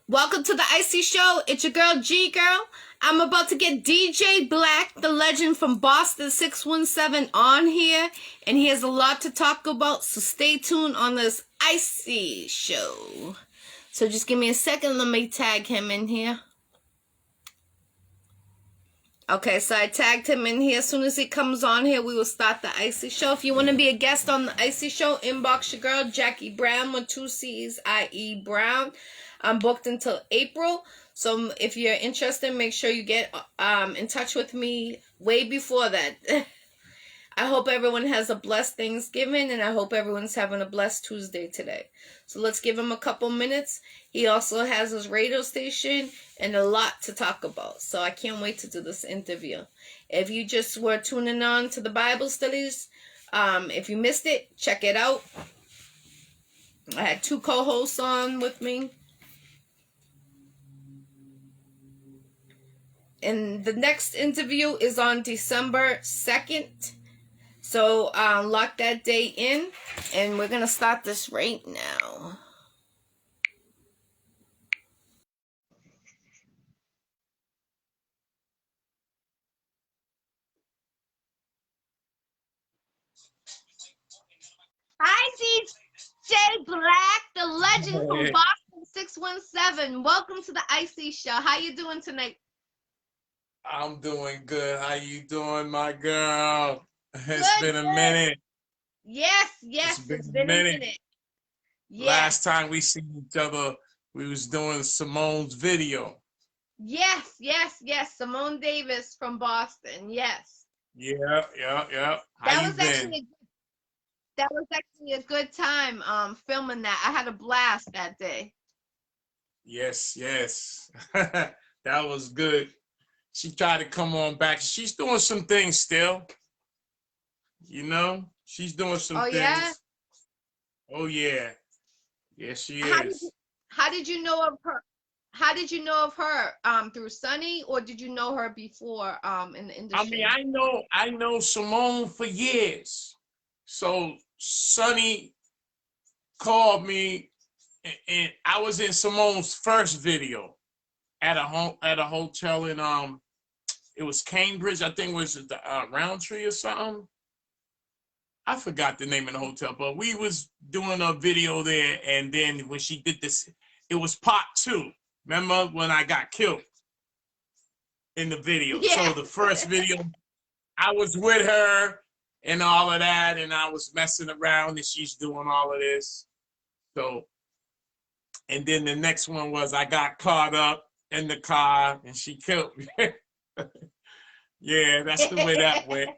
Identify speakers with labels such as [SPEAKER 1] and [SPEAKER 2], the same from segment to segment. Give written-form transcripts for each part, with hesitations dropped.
[SPEAKER 1] Welcome to the Iccy Show. It's your girl G Girl. I'm about to get DJ Black, the legend from Boston 617 on here, and he has a lot to talk about, so stay tuned on this Iccy Show. So just give me a second, let me tag him in here. Okay, so I tagged him in here. As soon as he comes on here, we will start the Iccy Show. If you want to be a guest on the Iccy Show, inbox your girl, Jackie Brown, with 2 C's, I-E Brown. I'm booked until April. So if you're interested, make sure you get in touch with me way before that. I hope everyone has a blessed Thanksgiving, and I hope everyone's having a blessed Tuesday today. So let's give him a couple minutes. He also has his radio station and a lot to talk about. So I can't wait to do this interview. If you just were tuning on to the Bible studies, if you missed it, check it out. I had 2 co-hosts on with me. And the next interview is on December 2nd. So lock that day in, and we're going to start this right now. Hi, DJ Black, the legend from Boston 617. Welcome to the Iccy Show. How you doing tonight?
[SPEAKER 2] I'm doing good. How you doing, my girl? It's been a minute.
[SPEAKER 1] Yes, it's been a minute.
[SPEAKER 2] Yes. Last time we seen each other, we was doing Simone's video.
[SPEAKER 1] Yes. Simone Davis from Boston. Yes.
[SPEAKER 2] Yeah. How you been?
[SPEAKER 1] That was actually a good time filming that. I had a blast that day.
[SPEAKER 2] Yes. That was good. She tried to come on back. She's doing some things still. You know, she's doing some things.
[SPEAKER 1] Yeah?
[SPEAKER 2] Oh yeah. Yes, she is.
[SPEAKER 1] How did you know of her? How did you know of her? Through Sunny, or did you know her before in the industry?
[SPEAKER 2] I mean, I know Simone for years. So Sunny called me, and I was in Simone's first video at a hotel in it was Cambridge. I think it was the Roundtree or something. I forgot the name of the hotel, but we was doing a video there, and then when she did this, it was part 2. Remember when I got killed in the video?
[SPEAKER 1] Yeah.
[SPEAKER 2] So the first video, I was with her and all of that, and I was messing around, and she's doing all of this. So, and then the next one was I got caught up in the car, and she killed me. Yeah, that's the way that went.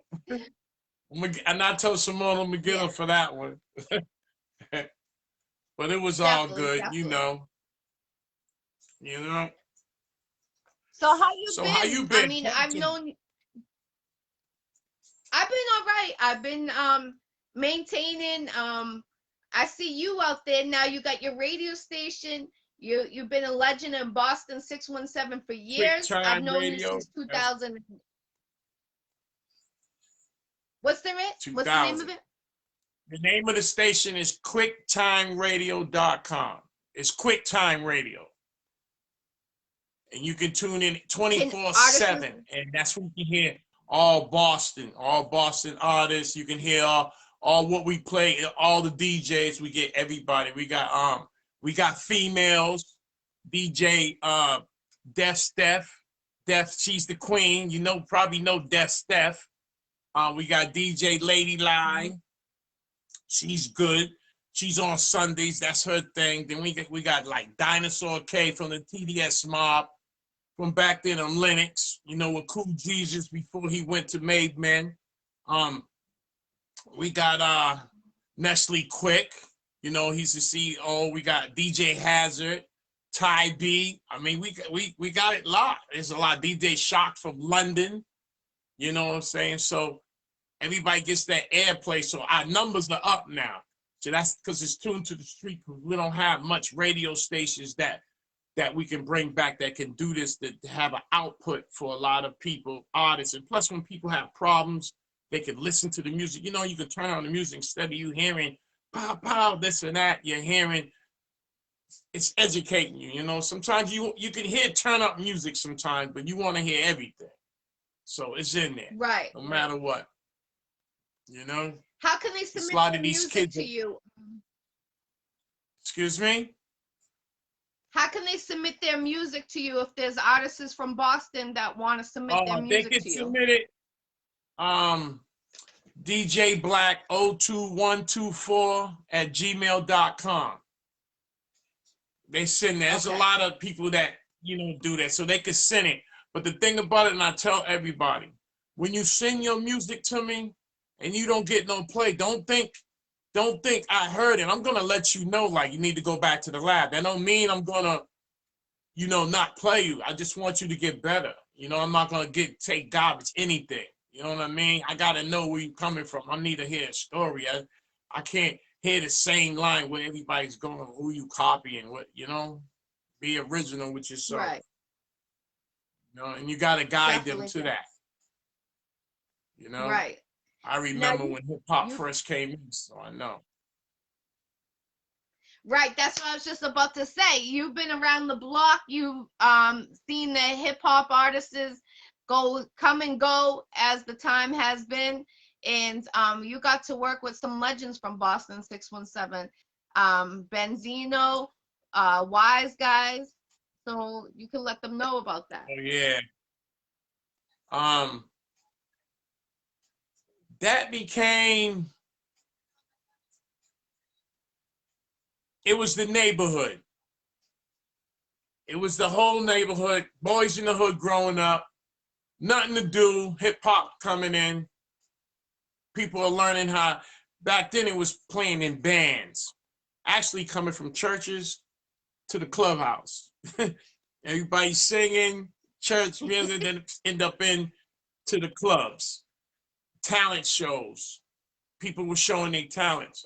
[SPEAKER 2] And I told Simone I'm gonna get her for that one. But it was all good,
[SPEAKER 1] definitely.
[SPEAKER 2] you know.
[SPEAKER 1] So how you been? I mean, I've been all right. I've been maintaining. I see you out there now. You got your radio station. You've been a legend in Boston 617 for years. I've known you since 2000. What's the name of it?
[SPEAKER 2] The name of the station is QuickTimeRadio.com. It's QuickTime Radio. And you can tune in 24/7. And that's where you can hear all Boston artists. You can hear all what we play, all the DJs. We get everybody. We got females, DJ Def Steph. Def, she's the queen. Probably know Def Steph. We got DJ Lady Line. She's good. She's on Sundays. That's her thing. Then we got like Dinosaur K from the TDS Mob from back then on Linux. With Cool Jesus before he went to Made Men. We got Nestle Quick. He's the CEO. We got DJ Hazard, Ty B. I mean, we got it a lot. There's a lot. DJ Shock from London. You know what I'm saying? So everybody gets that airplay. So our numbers are up now. So that's because it's tuned to the street. We don't have much radio stations that we can bring back that can do this, to have an output for a lot of people, artists. And plus, when people have problems, they can listen to the music. You can turn on the music instead of you hearing pow, pow, this and that. You're hearing it's educating you. You know, sometimes you can hear turn up music sometimes, but you want to hear everything. So it's in there,
[SPEAKER 1] Right.
[SPEAKER 2] no matter what. You know,
[SPEAKER 1] How can they
[SPEAKER 2] it's a
[SPEAKER 1] submit
[SPEAKER 2] lot
[SPEAKER 1] their
[SPEAKER 2] of these
[SPEAKER 1] music
[SPEAKER 2] kids.
[SPEAKER 1] to you?
[SPEAKER 2] Excuse me.
[SPEAKER 1] How can they submit their music to you if there's artists from Boston that want to submit their
[SPEAKER 2] They
[SPEAKER 1] music
[SPEAKER 2] can
[SPEAKER 1] to you?
[SPEAKER 2] submit it. DJ Black 02124 at gmail.com. They send that. There's a lot of people that, you know, do that. So they could send it. But the thing about it, and I tell everybody, when you send your music to me and you don't get no play, don't think I heard it. I'm gonna let you know, like, you need to go back to the lab. That don't mean I'm gonna, you know, not play you. I just want you to get better. You know, I'm not gonna take garbage, anything. You know what I mean? I gotta know where you're coming from. I need to hear a story. I can't hear the same line where everybody's going, who you copying, what, you know? Be original with yourself.
[SPEAKER 1] Right.
[SPEAKER 2] You know, and you gotta guide them to that. You know?
[SPEAKER 1] Right.
[SPEAKER 2] I remember when hip hop first came in, so I know.
[SPEAKER 1] Right, that's what I was just about to say. You've been around the block. You've seen the hip hop artists come and go as the time has been, and you got to work with some legends from Boston 617, Benzino, Wise Guys. So you can let them know about that.
[SPEAKER 2] Oh yeah. That became, it was the neighborhood. It was the whole neighborhood, boys in the hood growing up, nothing to do, hip hop coming in. People are learning how, back then it was playing in bands, actually coming from churches to the clubhouse. Everybody singing, church music, then end up in to the clubs. Talent shows. People were showing their talents.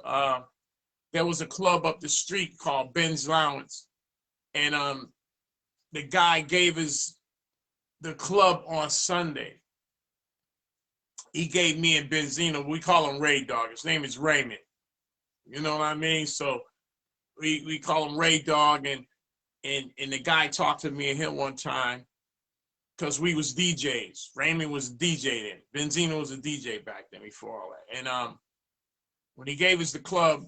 [SPEAKER 2] There was a club up the street called Ben's Lounge, and the guy gave us the club on Sunday. He gave me and Benzino, we call him Ray Dog. His name is Raymond. You know what I mean? So we call him Ray Dog, and the guy talked to me and him one time because we was DJs. Raymond was a DJ then. Benzino was a DJ back then before all that. And when he gave us the club,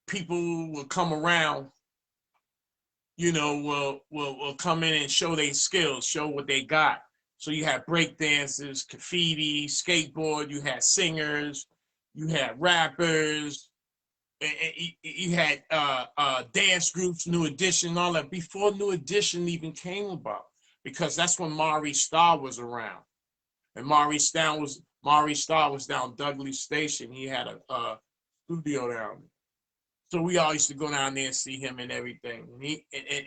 [SPEAKER 2] people will come around, you know, will come in and show their skills, show what they got. So you had break dancers, graffiti, skateboard, you had singers, you had rappers, and you had dance groups, New Edition, all that, before New Edition even came about, because that's when Maury Starr was around. And Maury Starr was down Dudley Station. He had a studio down there. So we all used to go down there and see him and everything.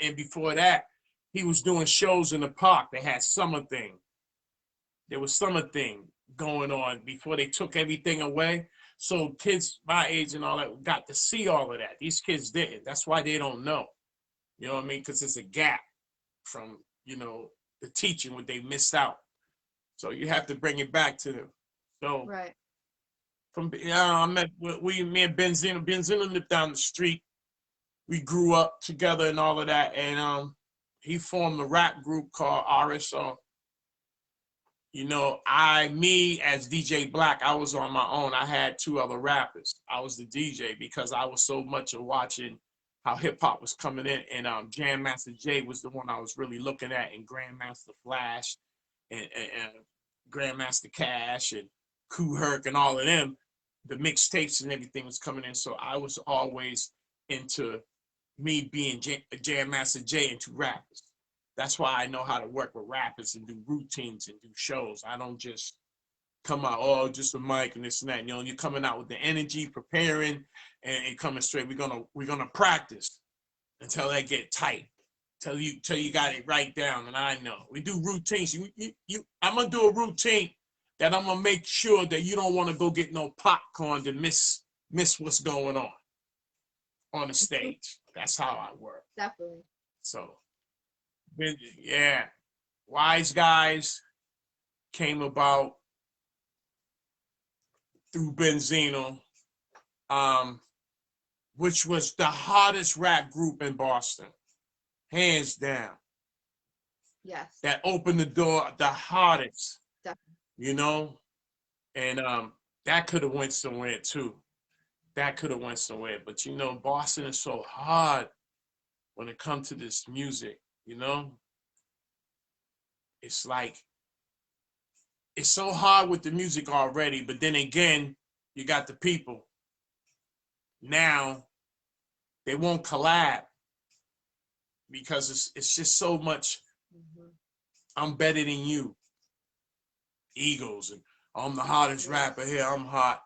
[SPEAKER 2] And before that, he was doing shows in the park. They had summer thing. There was summer thing going on before they took everything away. So kids my age and all that got to see all of that. These kids didn't. That's why they don't know. You know what I mean? Because it's a gap from, you know, the teaching, what they missed out. So you have to bring it back to them. So
[SPEAKER 1] right.
[SPEAKER 2] me and Benzino lived down the street. We grew up together and all of that. And he formed a rap group called RSO. You know, me as DJ Black, I was on my own. I had two other rappers. I was the DJ because I was so much of watching how hip hop was coming in. And Jam Master Jay was the one I was really looking at, and Grandmaster Flash and Grandmaster Cash and Kool Herc and all of them. The mixtapes and everything was coming in. So I was always into me being Jam Master Jay into rappers. That's why I know how to work with rappers and do routines and do shows. I don't just come out, oh, just a mic and this and that. You know, you're coming out with the energy, preparing, and coming straight. We're gonna practice until they get tight, till you got it right down. And I know we do routines. I'm gonna do a routine that I'm gonna make sure that you don't want to go get no popcorn to miss what's going on the stage. That's how I work.
[SPEAKER 1] Definitely.
[SPEAKER 2] So. Yeah, Wise Guys came about through Benzino. which was the hottest rap group in Boston, hands down.
[SPEAKER 1] Yes.
[SPEAKER 2] That opened the door, the hottest.
[SPEAKER 1] Definitely.
[SPEAKER 2] You know, and that could have went somewhere too. That could have went somewhere, but you know, Boston is so hard when it comes to this music. You know, it's like it's so hard with the music already, but then again, you got the people. Now they won't collab because it's just so much. I'm better than you, egos, and I'm the hottest rapper here. I'm hot,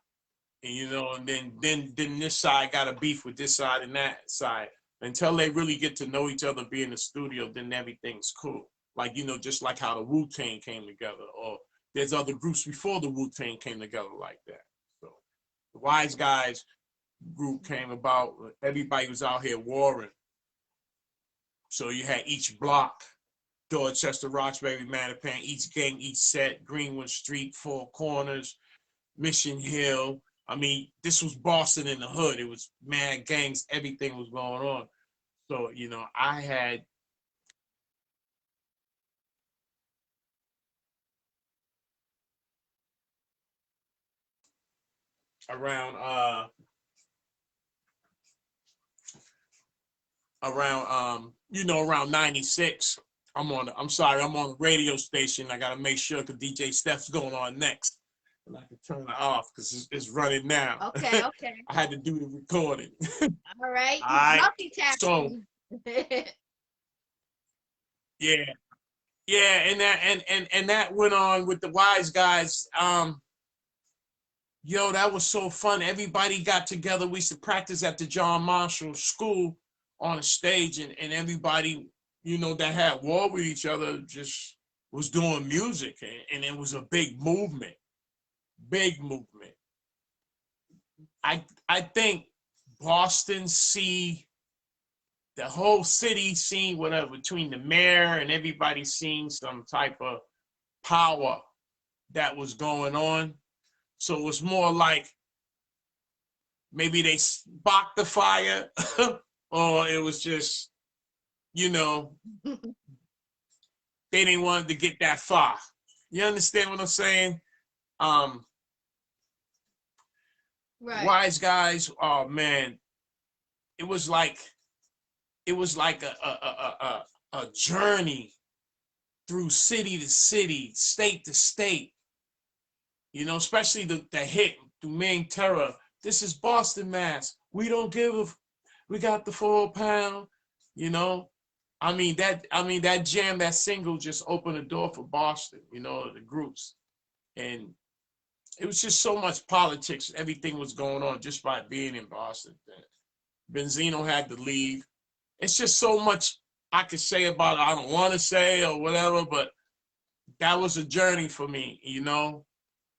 [SPEAKER 2] and you know, and then this side got a beef with this side and that side. Until they really get to know each other, be in the studio, then everything's cool. Like, you know, just like how the Wu-Tang came together, or there's other groups before the Wu-Tang came together like that. So the Wise Guys group came about. Everybody was out here warring. So you had each block, Dorchester, Roxbury, Mattapan, each gang, each set, Greenwood Street, Four Corners, Mission Hill. I mean, this was Boston in the hood. It was mad gangs. Everything was going on. So, you know, I had around around 96. I'm on the radio station. I gotta make sure because DJ Steph's going on next. And I can turn it off because it's running now.
[SPEAKER 1] Okay, okay.
[SPEAKER 2] I had to do the recording.
[SPEAKER 1] All right.
[SPEAKER 2] All right.
[SPEAKER 1] Multitasking.
[SPEAKER 2] So yeah. Yeah, and that went on with the Wise Guys. Yo, that was so fun. Everybody got together. We used to practice at the John Marshall School on a stage, and everybody, you know, that had war with each other just was doing music, and it was a big movement. Big movement. I think Boston see the whole city seen whatever between the mayor and everybody seen some type of power that was going on. So it was more like maybe they sparked the fire or it was just, you know, they didn't want to get that far. You understand what I'm saying? Right. Wise Guys, oh man, it was like a journey through city to city, state to state. You know, especially the hit through Main Terror. This is Boston, Mass. We don't give a. We got the 4 pound. You know, I mean that jam, that single just opened the door for Boston. You know, the groups, and it was just so much politics. Everything was going on just by being in Boston. Benzino had to leave. It's just so much I could say about it. I don't want to say or whatever, but that was a journey for me. You know.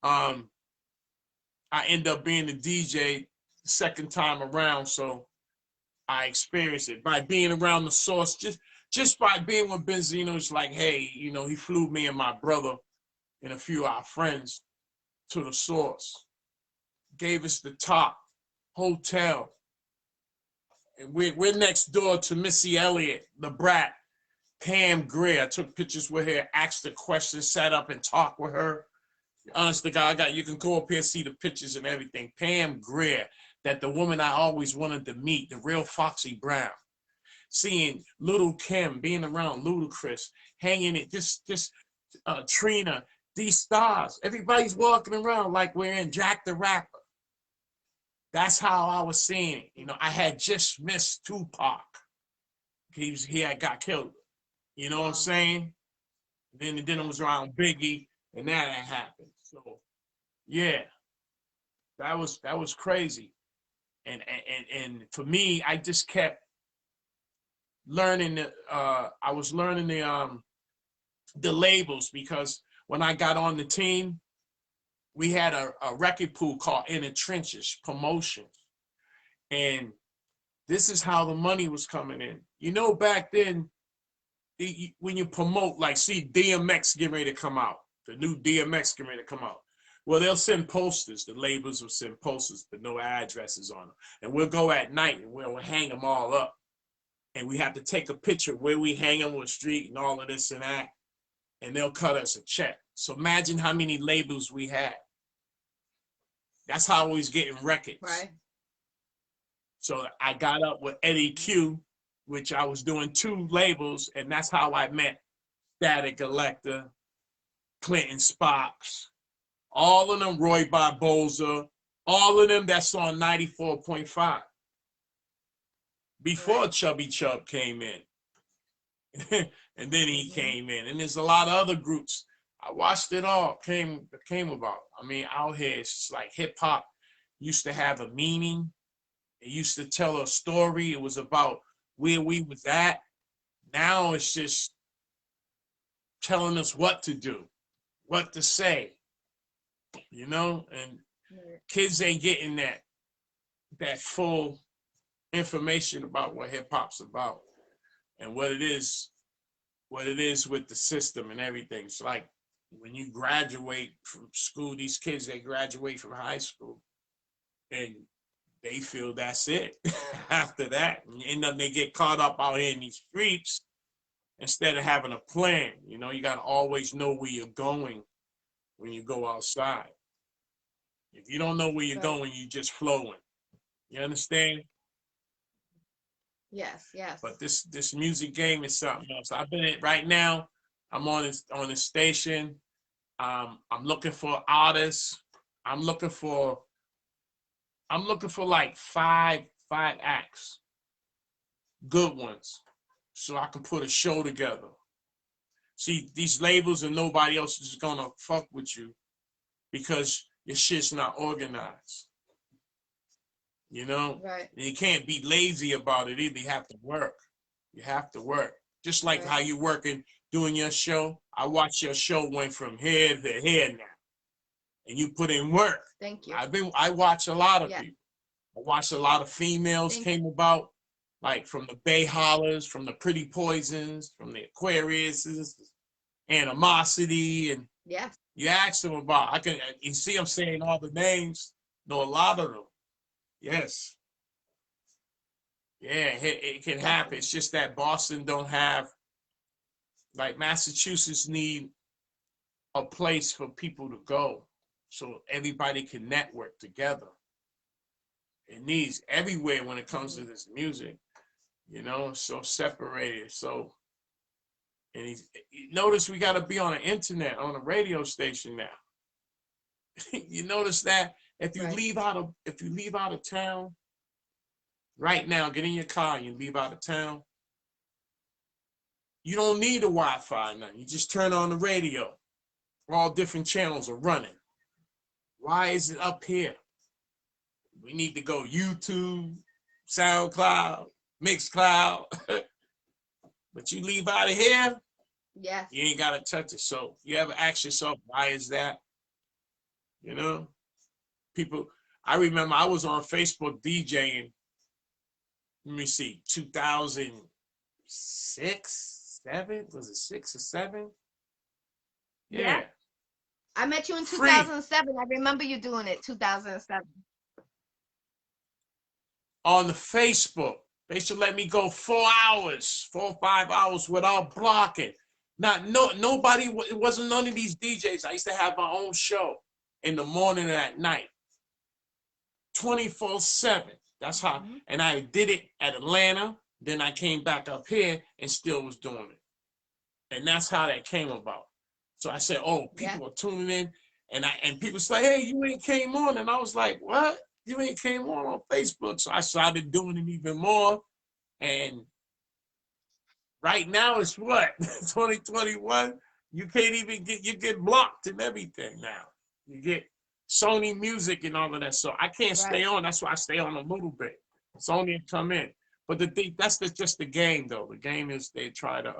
[SPEAKER 2] I end up being the DJ the second time around, so I experienced it by being around the source. Just by being with Benzino, it's like, hey, you know, he flew me and my brother and a few of our friends to the source, gave us the top hotel, and we're next door to Missy Elliott, the Brat, Pam Grier. I took pictures with her, asked her questions, sat up and talked with her. Honest to God, you can go up here and see the pictures and everything. Pam Grier, that the woman I always wanted to meet, the real Foxy Brown. Seeing Little Kim, being around Ludacris, hanging it, just Trina, these stars. Everybody's walking around like we're in Jack the Rapper. That's how I was seeing it. You know, I had just missed Tupac. He had got killed. You know what I'm saying? Then it was around Biggie, and that happened. So, yeah, that was crazy, and for me, I just kept learning. I was learning the labels because when I got on the team, we had a record pool called In the Trenches Promotions, and this is how the money was coming in. You know, back then, when you promote, like, see DMX getting ready to come out. The new DMX getting ready to come out. Well, they'll send posters. The labels will send posters, but no addresses on them. And we'll go at night and we'll hang them all up. And we have to take a picture where we hang them on the street and all of this and that. And they'll cut us a check. So imagine how many labels we had. That's how we was getting records.
[SPEAKER 1] Right.
[SPEAKER 2] So I got up with Eddie Q, which I was doing 2 labels, and that's how I met Static Elector, Clinton Spox, all of them, Roy Barboza, all of them that's on 94.5. Before
[SPEAKER 1] Right.
[SPEAKER 2] Chubby Chub came in. And then he came in. And there's a lot of other groups. I watched it all came about. I mean, out here, it's just like hip hop used to have a meaning. It used to tell a story. It was about where we was at. Now it's just telling us what to do, what to say, you know? And kids ain't getting that full information about what hip hop's about and what it is with the system and everything. It's like when you graduate from school, these kids, they graduate from high school and they feel that's it. After that, and then they get caught up out here in these streets instead of having a plan. You know, you got to always know where you're going when you go outside. If you don't know where you're going, you're just flowing. You understand?
[SPEAKER 1] Yes, yes.
[SPEAKER 2] But this music game is something else. I've been in right now. I'm on this station. I'm looking for artists. I'm looking for like five acts, good ones, so I can put a show together. See, these labels and nobody else is gonna fuck with you because your shit's not organized. You know,
[SPEAKER 1] right.
[SPEAKER 2] And you can't be lazy about it either. You have to work. You have to work. Just like how you working doing your show. I watch your show went from here to here now, and you put in work.
[SPEAKER 1] Thank you.
[SPEAKER 2] I watch a lot of people. I watched a lot of females came about, like from the Bay Hollers, from the Pretty Poisons, from the Aquariuses, Animosity, and you ask them about. You see, I'm saying all the names. Know a lot of them. Yes. Yeah, it can happen. It's just that Boston don't have, like Massachusetts need a place for people to go so everybody can network together. It needs everywhere when it comes to this music, you know, so separated. So, and notice we got to be on the internet, on a radio station now. You notice that if you leave out of town right now, get in your car, you leave out of town, you don't need a Wi-Fi now. You just turn on the radio. All different channels are running. Why is it up here? We need to go YouTube, SoundCloud, Mixcloud. But you leave out of here, you ain't got to touch it. So you ever ask yourself, why is that? You know, people, I remember I was on Facebook DJing, let me see, 2006, 7? Was it 6 or 7? Yeah.
[SPEAKER 1] I met you in 2007. I remember you doing it, 2007.
[SPEAKER 2] On the Facebook. They should let me go 4 hours, 4 or 5 hours without blocking. Nobody, it wasn't none of these DJs. I used to have my own show in the morning and at night. 24/7. That's how, and I did it at Atlanta. Then I came back up here and still was doing it. And that's how that came about. So I said, oh, people are tuning in. And people say, hey, you ain't came on. And I was like, what? You ain't came on Facebook. So I started doing it even more. And right now it's what? 2021? You can't even you get blocked and everything now. You get Sony Music and all of that. So I can't stay on. That's why I stay on a little bit. Sony come in. But that's just the game, though. The game is they try to,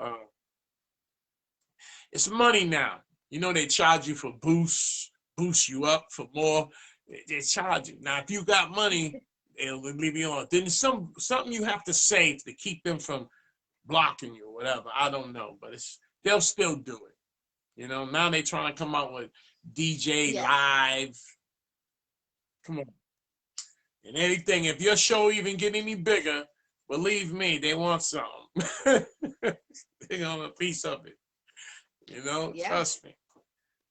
[SPEAKER 2] it's money now. You know, they charge you for boost you up for more. They charge you. Now, if you got money, they'll leave you on. Then something you have to say to keep them from blocking you or whatever. I don't know, but they'll still do it. You know, now they trying to come out with DJ
[SPEAKER 1] Yes.
[SPEAKER 2] live. Come on. And anything, if your show even get any bigger, believe me, they want some. They want a piece of it. You know,
[SPEAKER 1] Yeah.
[SPEAKER 2] trust me.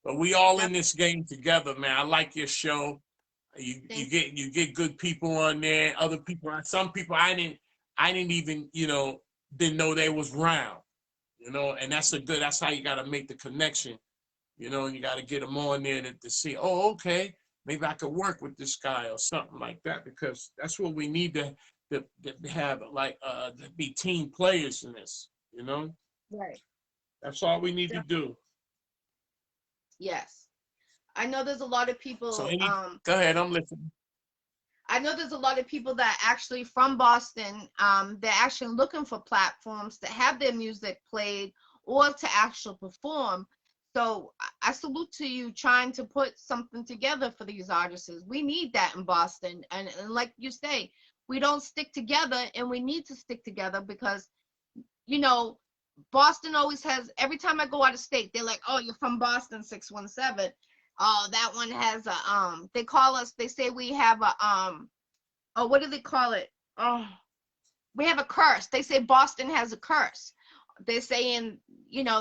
[SPEAKER 2] But we all in
[SPEAKER 1] Def-
[SPEAKER 2] this game together, man. I like your show. You get good people on there. Other people, some people I didn't even didn't know they was round. And that's how you got to make the connection. And you got to get them on there to see. Oh, okay, maybe I could work with this guy or something like that, because that's what we need to have, like to be team players in this.
[SPEAKER 1] Right.
[SPEAKER 2] That's all we need to
[SPEAKER 1] Def-
[SPEAKER 2] do.
[SPEAKER 1] yes. I know there's a lot of
[SPEAKER 2] So
[SPEAKER 1] people.
[SPEAKER 2] go ahead, I'm listening.
[SPEAKER 1] I know there's a lot of people that actually from Boston. They're actually looking for platforms to have their music played or to actually perform. So I salute to you trying to put something together for these artists. We need that in Boston, and like you say, we don't stick together, and we need to stick together because you know Boston always has. Every time I go out of state, they're like, "Oh, you're from Boston, 617." Oh, that one has a They call us. They say we have a Oh, what do they call it? Oh, we have a curse. They say Boston has a curse. They're saying,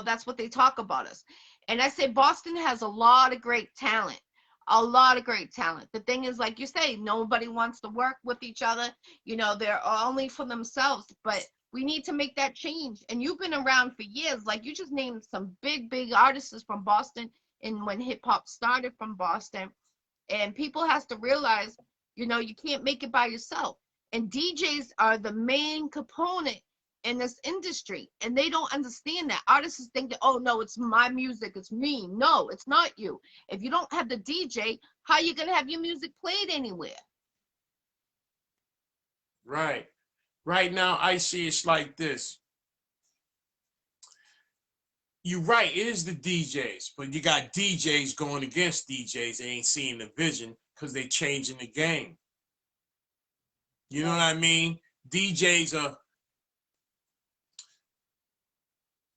[SPEAKER 1] that's what they talk about us. And I say Boston has a lot of great talent. A lot of great talent. The thing is, like you say, nobody wants to work with each other. They're only for themselves. But we need to make that change. And you've been around for years. Like you just named some big, big artists from Boston and when hip hop started from Boston. And people has to realize, you can't make it by yourself. And DJs are the main component in this industry, and they don't understand that. Artists think that, oh no, it's my music, it's me. No, it's not you. If you don't have the DJ, how are you gonna have your music played anywhere?
[SPEAKER 2] Right. Right now, I see it's like this. You're right, it is the DJs, but you got DJs going against DJs. They ain't seeing the vision because they changing the game. You know what I mean? DJs are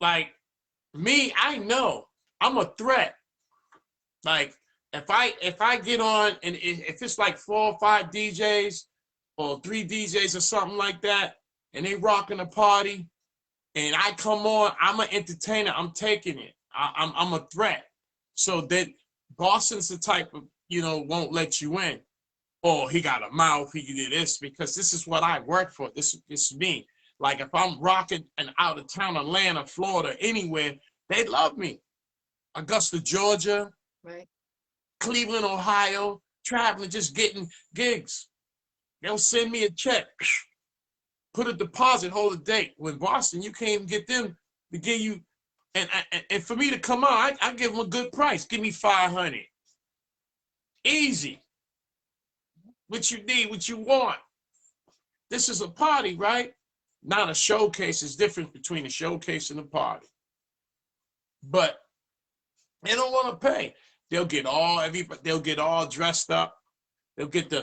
[SPEAKER 2] like me. I know I'm a threat. Like if I get on, and if it's like 4 or 5 DJs or 3 DJs or something like that, and they rocking a party, and I come on, I'm an entertainer. I'm taking it. I'm a threat. So that Boston's the type of won't let you in. Oh, he got a mouth. He did this because this is what I work for. This is me. Like if I'm rocking an out of town, Atlanta, Florida, anywhere, they love me. Augusta, Georgia,
[SPEAKER 1] Right.
[SPEAKER 2] Cleveland, Ohio, traveling, just getting gigs. They'll send me a check, put a deposit, hold a date. When Boston, you can't even get them to give you, and for me to come on, I give them a good price. Give me 500, easy. What you need, what you want. This is a party, right? Not a showcase. There's difference between a showcase and a party. But they don't want to pay. They'll get all dressed up. They'll get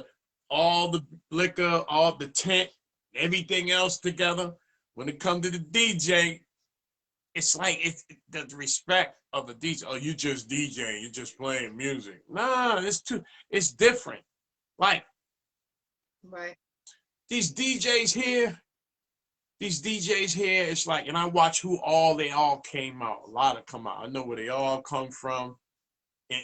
[SPEAKER 2] all the liquor, all the tent, everything else together. When it comes to the DJ, it's like it's the respect of a DJ. Oh, you just DJing, you just playing music. Nah, it's different. Like
[SPEAKER 1] Right.
[SPEAKER 2] these DJs here, it's like, and I watch they all came out. A lot of come out. I know where they all come from.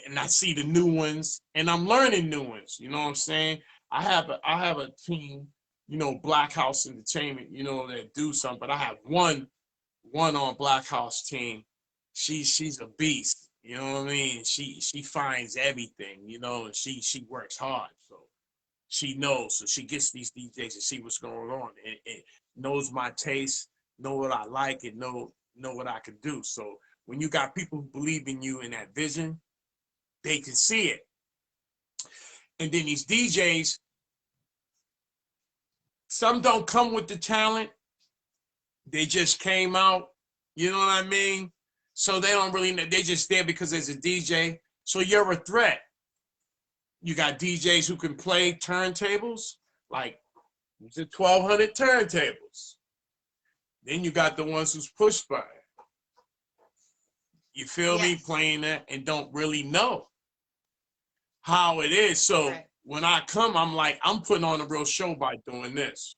[SPEAKER 2] And I see the new ones, and I'm learning new ones. You know what I'm saying? I have a team, Black House Entertainment, that do something. But I have one on Black House team. She's a beast. You know what I mean? She finds everything, and she works hard. So she knows. So she gets these DJs to see what's going on, and knows my taste, know what I like, and know what I can do. So when you got people who believe in you and that vision, they can see it. And then these DJs, some don't come with the talent. They just came out. You know what I mean? So they don't really know. They're just there because there's a DJ. So you're a threat. You got DJs who can play turntables, like 1,200 turntables. Then you got the ones who's pushed by it. You feel me?
[SPEAKER 1] Yes.
[SPEAKER 2] Playing that and don't really know. how it is. So when I come, I'm like, I'm putting on a real show by doing this.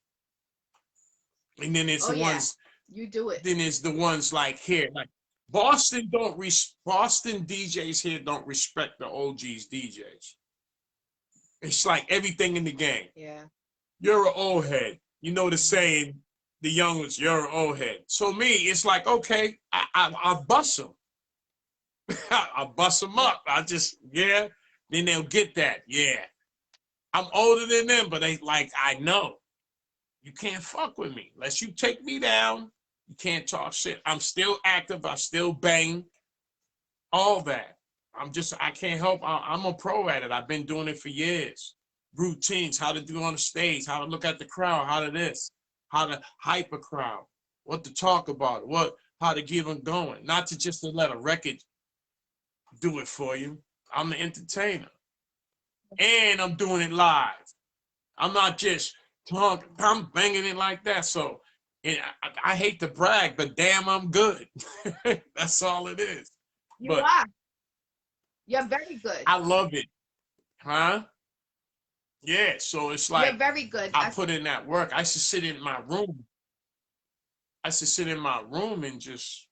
[SPEAKER 2] And then it's the ones
[SPEAKER 1] you do it.
[SPEAKER 2] Then it's the ones like here, like Boston Boston DJs here don't respect the OGs DJs. It's like everything in the game.
[SPEAKER 1] Yeah.
[SPEAKER 2] You're an old head. You know the saying, the young ones, you're an old head. So me, it's like, okay, I bust them. I bust them up. I just, then they'll get that. Yeah. I'm older than them, but they like, I know. You can't fuck with me. Unless you take me down, you can't talk shit. I'm still active. I still bang. All that. I can't help. I'm a pro at it. I've been doing it for years. Routines, how to do on the stage, how to look at the crowd, how to this, how to hype a crowd, what to talk about, how to get them going. Not to just to let a record do it for you. I'm the entertainer. And I'm doing it live. I'm not just talking, I'm banging it like that. So I hate to brag, but damn, I'm good. That's all it is.
[SPEAKER 1] You are. You're very good.
[SPEAKER 2] I love it. Huh? Yeah, so it's like
[SPEAKER 1] you're very good.
[SPEAKER 2] I put in that work. I used to sit in my room. I used to sit in my room and just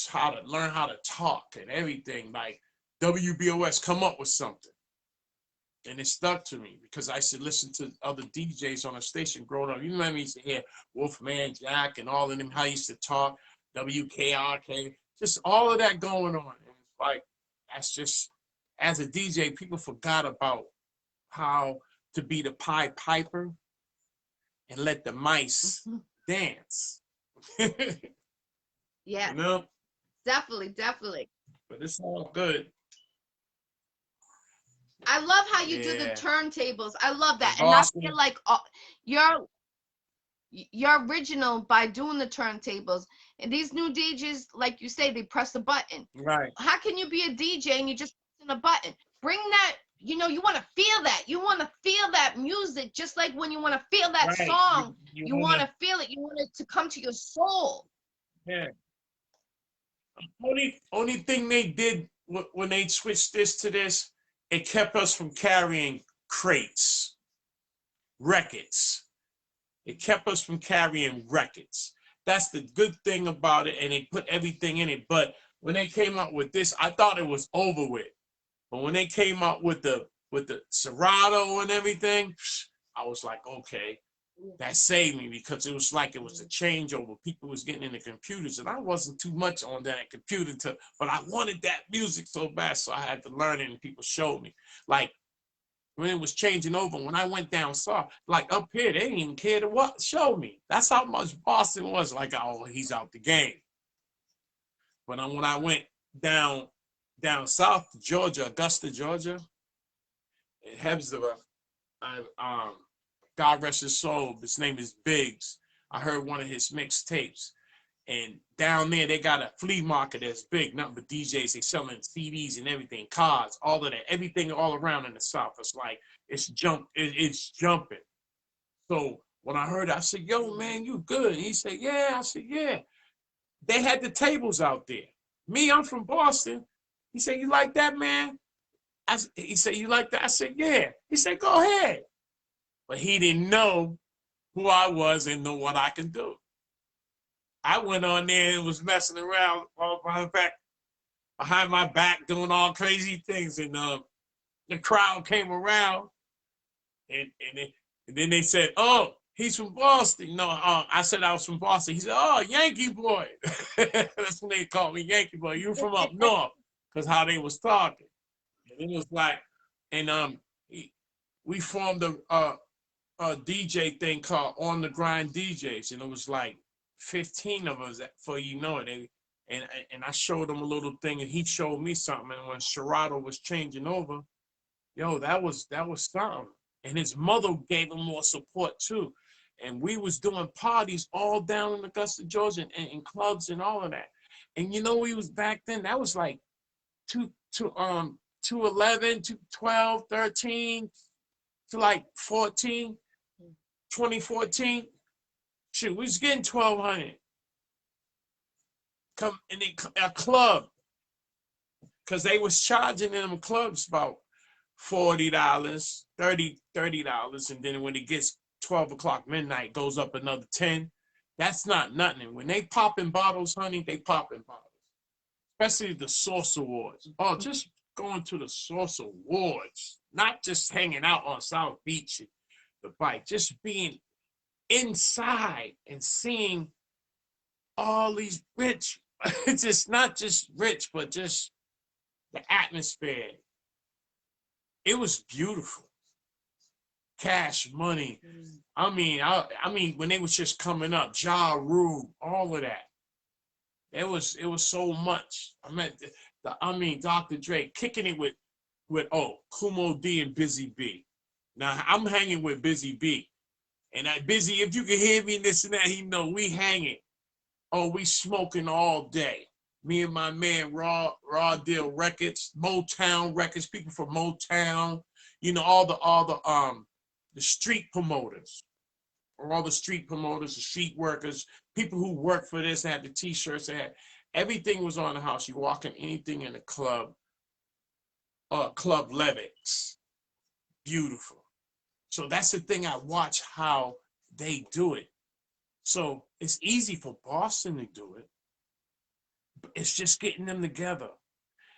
[SPEAKER 2] how to learn how to talk and everything. Like WBOS come up with something. And it stuck to me because I used to listen to other DJs on the station growing up. You remember I used to hear Wolfman Jack and all of them, how he used to talk, WKRK, just all of that going on. And it's like, that's just, as a DJ, people forgot about how to be the Pied Piper and let the mice dance.
[SPEAKER 1] Yeah.
[SPEAKER 2] You know?
[SPEAKER 1] Definitely.
[SPEAKER 2] But it's all good.
[SPEAKER 1] I love how you do the turntables. I love that. And I feel like you're original by doing the turntables. And these new DJs, like you say, they press a button.
[SPEAKER 2] Right.
[SPEAKER 1] How can you be a DJ and you just pressing a button? Bring that, you want to feel that. You want to feel that music, just like when you want to feel that song. You want to feel it. You want it to come to your soul.
[SPEAKER 2] Yeah. Only thing they did when they switched this to this, it kept us from carrying crates, records. It kept us from carrying records. That's the good thing about it, and they put everything in it. But when they came out with this, I thought it was over with. But when they came out with the Serato and everything, I was like, okay, that saved me, because it was like it was a changeover. People was getting into computers, and I wasn't too much on that computer, but I wanted that music so bad, so I had to learn it, and people showed me. Like when it was changing over, when I went down south, like up here, they didn't even care to show me. That's how much Boston was. Like, oh, he's out the game. But when I went down south to Georgia, Augusta, Georgia, in Hebsburg, God rest his soul, his name is Biggs. I heard one of his mixtapes. And down there, they got a flea market that's big, nothing but DJs. They selling CDs and everything, cars, all of that, everything all around in the South. It's like, it's jumping. So when I heard it, I said, yo, man, you good? And he said, yeah. I said, yeah. They had the tables out there. Me, I'm from Boston. He said, you like that, man? He said, you like that? I said, yeah. He said, go ahead. But he didn't know who I was and know what I can do. I went on there and was messing around behind my back, doing all crazy things. And the crowd came around, and then they said, oh, he's from Boston. No, I said I was from Boston. He said, oh, Yankee boy. That's when they called me, Yankee boy. You from up north, because how they was talking. And it was like, and we formed a DJ thing called On the Grind DJs, and it was like 15 of us, for you know it. And I showed him a little thing, and he showed me something. And when Serato was changing over, yo, that was something. And his mother gave him more support too. And we was doing parties all down in Augusta, Georgia, and clubs and all of that. And we was back then. That was like 2011, 2012, 13 to like 14. 2014, shoot, we was getting 1,200. Come in a club, because they was charging in them clubs about $40, $30, and then when it gets 12 o'clock midnight, it goes up another 10. That's not nothing. And when they popping bottles, honey, they popping bottles. Especially the Source Awards. Oh, just going to the Source Awards, not just hanging out on South Beach, the bike, just being inside and seeing all these rich, it's just not just rich, but just the atmosphere. It was beautiful. Cash money. I mean, when they was just coming up, Ja Rule, all of that. It was so much. Dr. Dre kicking it with Kumo D and Busy B. Now I'm hanging with Busy B, and that Busy, if you can hear me, this and that, he know we hanging. Oh, we smoking all day. Me and my man Raw Deal Records, Motown Records, people from Motown, you know, all the street promoters, the street workers, people who work for this, had the t-shirts, everything was on the house. You walk in anything in the club, Club Levix, beautiful. So that's the thing, I watch how they do it. So it's easy for Boston to do it. It's just getting them together.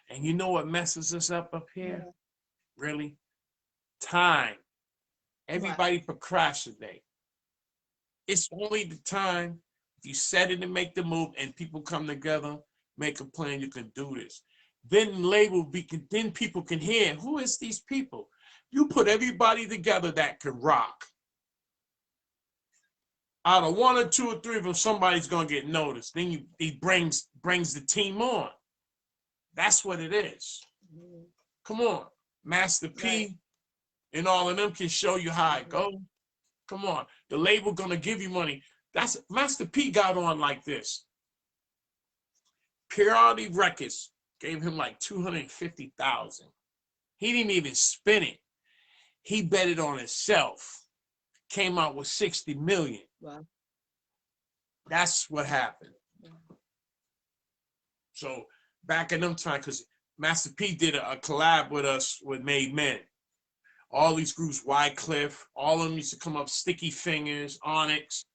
[SPEAKER 2] And you know what messes us up here? Yeah. Really? Time. Everybody procrastinate. It's only the time if you set it and make the move and people come together, make a plan, you can do this. Then then people can hear, who is these people? You put everybody together that can rock. Out of one or two or three of them, somebody's gonna get noticed. Then he brings the team on. That's what it is. Come on, Master P, right, and all of them can show you how it goes. Come on, the label gonna give you money. That's Master P got on like this. Purity Records gave him like $250,000. He didn't even spin it. He bet it on himself. Came out with 60 million. Wow. That's what happened. Yeah. So back in them time, because Master P did a collab with us with Made Men. All these groups, Wycliffe, all of them used to come up, Sticky Fingers, Onyx.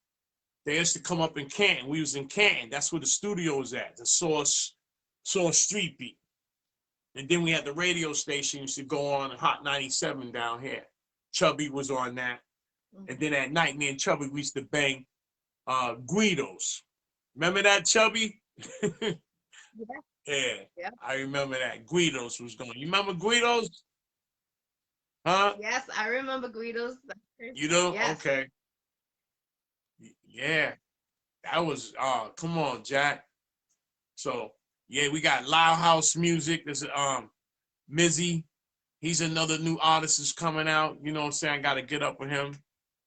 [SPEAKER 2] They used to come up in Canton. We was in Canton. That's where the studio was at, the Source Street Beat. And then we had the radio station used to go on Hot 97 down here. Chubby was on that. And then at night, me and Chubby, we used to bang Guidos. Remember that, Chubby? Yeah, I remember that. Guidos was going. You remember Guidos? Huh?
[SPEAKER 1] Yes, I remember Guidos.
[SPEAKER 2] You know? Yes. Okay. Yeah. That was, come on, Jack. So, yeah, we got Loud House Music. There's Mizzy. He's another new artist that's coming out. You know what I'm saying? I got to get up with him.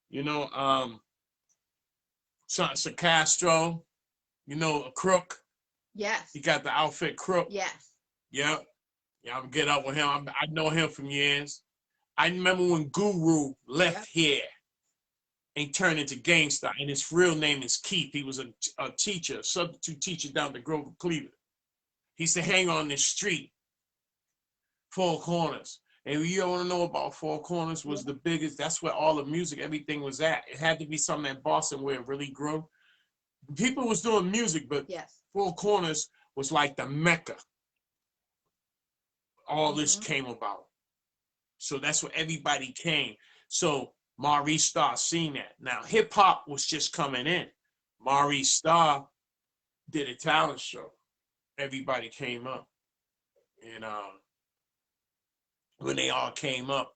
[SPEAKER 2] You know, Castro, you know, a Crook.
[SPEAKER 1] Yes.
[SPEAKER 2] He got the outfit Crook.
[SPEAKER 1] Yes.
[SPEAKER 2] Yeah. Yeah, I'm get up with him. I know him from years. I remember when Guru left here and turned into Gangsta, and his real name is Keith. He was a teacher, a substitute teacher down the Grove of Cleveland. He used to hang on this street, Four Corners. And you want to know about Four Corners was the biggest, that's where all the music, everything was at. It had to be something in Boston where it really grew. People was doing music, but Four Corners was like the Mecca. All this came about. So that's where everybody came. So Maurice Starr seen that. Now hip hop was just coming in. Maurice Starr did a talent show. Everybody came up. And when they all came up,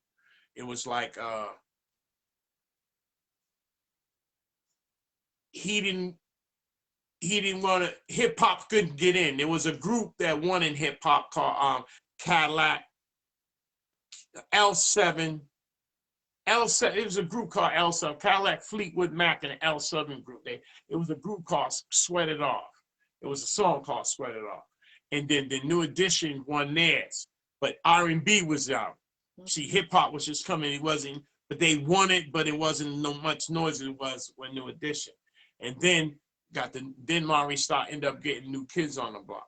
[SPEAKER 2] it was like he didn't want to, hip hop couldn't get in. There was a group that won in hip hop called Cadillac, L7. It was a group called L7, Cadillac, Fleetwood Mac, and an L7 group. It was a group called Sweat It Off. It was a song called Sweat It Off. And then the New Edition won theirs. But R&B was out. See, hip hop was just coming. It wasn't, but they won it, but it wasn't no much noise as it was when New Edition. And then Maurice Starr ended up getting New Kids on the Block.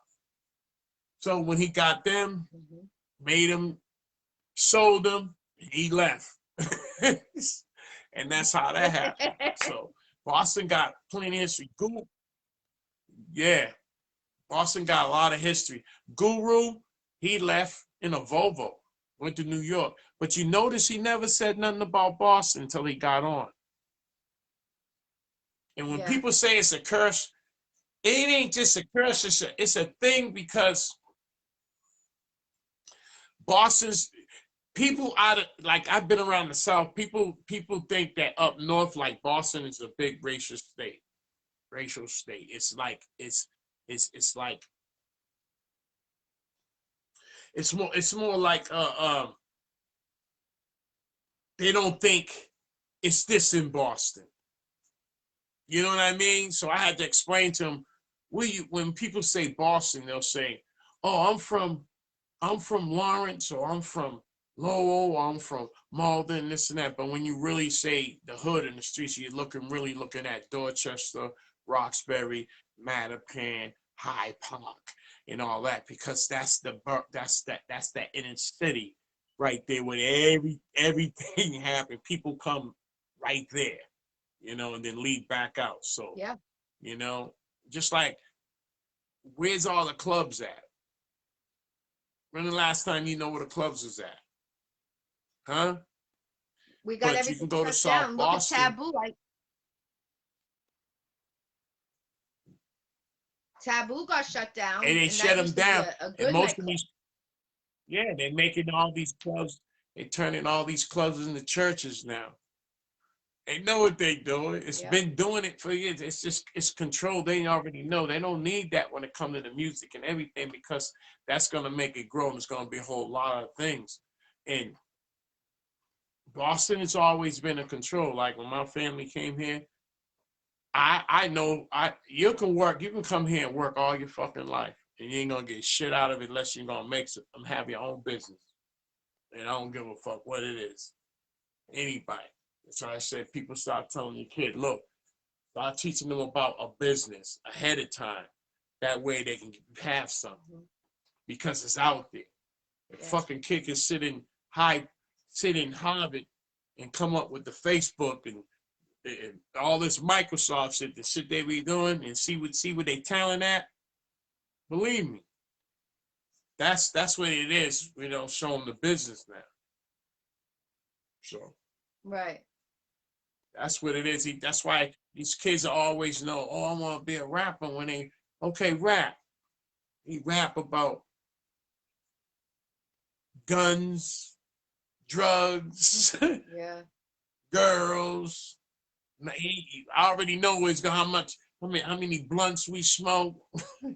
[SPEAKER 2] So when he got them, made them sold them, and he left. And that's how that happened. So Boston got plenty of history. Yeah, Boston got a lot of history. Guru, he left in a Volvo, went to New York. But you notice he never said nothing about Boston until he got on. And when people say it's a curse, it ain't just a curse, it's a thing, because Boston's people out of, like, I've been around the South, people think that up north, like Boston is a big racial state. It's like like it's more like they don't think it's this in Boston. You know what I mean? So I had to explain to them, when people say Boston, they'll say, "Oh, I'm from Lawrence, or I'm from Lowell, or I'm from Malden, this and that." But when you really say the hood and the streets, you're really looking at Dorchester, Roxbury, Mattapan, Hyde Park, and all that, because that's that inner city right there where everything happened. People come right there, and then leave back out. So
[SPEAKER 1] yeah,
[SPEAKER 2] just like, where's all the clubs at? When the last time you know where the clubs is at? Huh?
[SPEAKER 1] We got
[SPEAKER 2] But you can
[SPEAKER 1] everything
[SPEAKER 2] go to
[SPEAKER 1] shut
[SPEAKER 2] South
[SPEAKER 1] down. Look at
[SPEAKER 2] Boston.
[SPEAKER 1] Taboo. Taboo got shut down,
[SPEAKER 2] And they
[SPEAKER 1] and
[SPEAKER 2] shut
[SPEAKER 1] that
[SPEAKER 2] them
[SPEAKER 1] used to be
[SPEAKER 2] down.
[SPEAKER 1] a
[SPEAKER 2] And
[SPEAKER 1] good
[SPEAKER 2] most of
[SPEAKER 1] nightclub.
[SPEAKER 2] these, yeah, they're making all these clubs, they're turning all these clubs into churches now. They know what they're doing. It's been doing it for years. It's controlled. They already know. They don't need that when it comes to the music and everything, because that's going to make it grow, and it's going to be a whole lot of things. And Boston has always been in control. Like when my family came here, I know you can come here and work all your fucking life, and you ain't gonna get shit out of it unless you're gonna have your own business. And I don't give a fuck what it is. Anybody. That's why I said, people start telling your kid, look, start teaching them about a business ahead of time. That way they can have something, because it's out there. A fucking kid can sit in Harvard and come up with the Facebook and all this Microsoft shit, the shit they be doing, and see what they talent at. Believe me, that's what it is. We don't show them the business now. So
[SPEAKER 1] Right.
[SPEAKER 2] that's what it is. That's why these kids always know, oh, I want to be a rapper. When they, okay, rap. He rap about guns, drugs, girls. I already know how many blunts we smoke,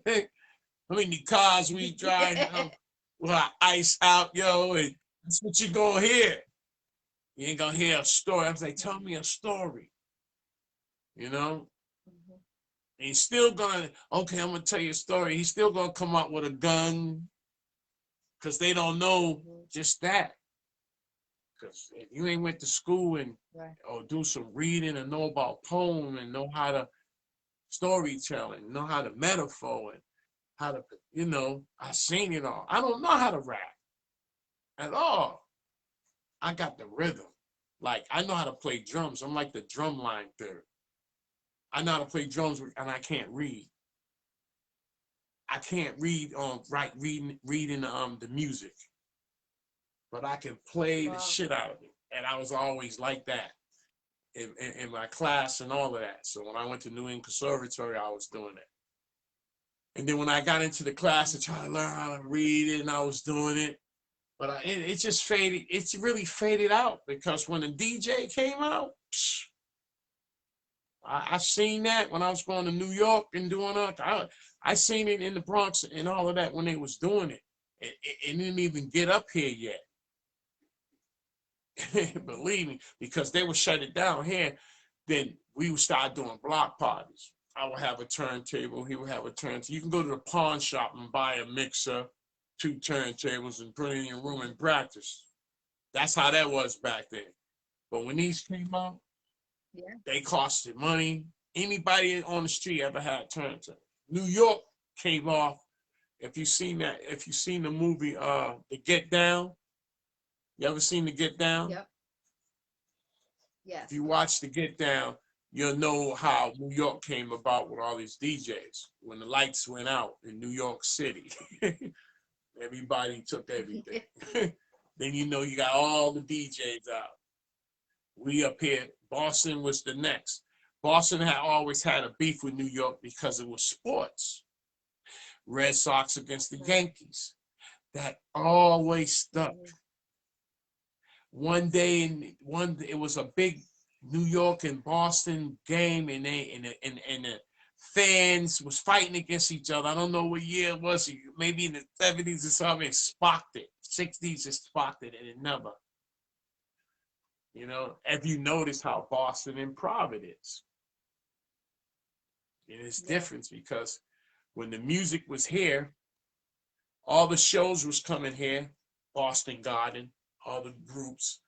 [SPEAKER 2] how many cars we drive, well, ice out, yo, and that's what you're gonna hear. You ain't gonna hear a story. I was like, tell me a story, And he's still gonna, okay, I'm gonna tell you a story. He's still gonna come out with a gun, because they don't know just that. Because if you ain't went to school and or do some reading and know about poem and know how to storytelling, know how to metaphor and how to, I seen it all. I don't know how to rap at all. I got the rhythm. Like, I know how to play drums. I'm like the drum line theory. I know how to play drums, and I can't read. I can't read reading the music, but I can play the shit out of it. And I was always like that in my class and all of that. So when I went to New England Conservatory, I was doing it. And then when I got into the class and tried to learn how to read it, and I was doing it, but it just faded. It's really faded out, because when the DJ came out, I seen that when I was going to New York and doing it. I seen it in the Bronx and all of that when they was doing it. It didn't even get up here yet. Believe me, because they would shut it down here. Then we would start doing block parties. I would have a turntable. He would have a turntable. You can go to the pawn shop and buy a mixer, 2 turntables, and put it in your room and practice. That's how that was back then. But when these came out, they costed money. Anybody on the street ever had turntables. New York came off. If you seen the movie The Get Down, You ever seen the Get Down?
[SPEAKER 1] Yep. Yes.
[SPEAKER 2] If you watch the Get Down, you'll know how New York came about with all these DJs. When the lights went out in New York City, everybody took everything. Then you know you got all the DJs out. We up here, Boston was the next. Boston had always had a beef with New York because it was sports. Red Sox against the Yankees. That always stuck. One day, it was a big New York and Boston game, and the fans was fighting against each other. I don't know what year it was, maybe in the 70s or something. It sparked it. 60s it sparked it, and it never. You know, if you notice how Boston and Providence, it is different because when the music was here, all the shows was coming here, Boston Garden, all the groups,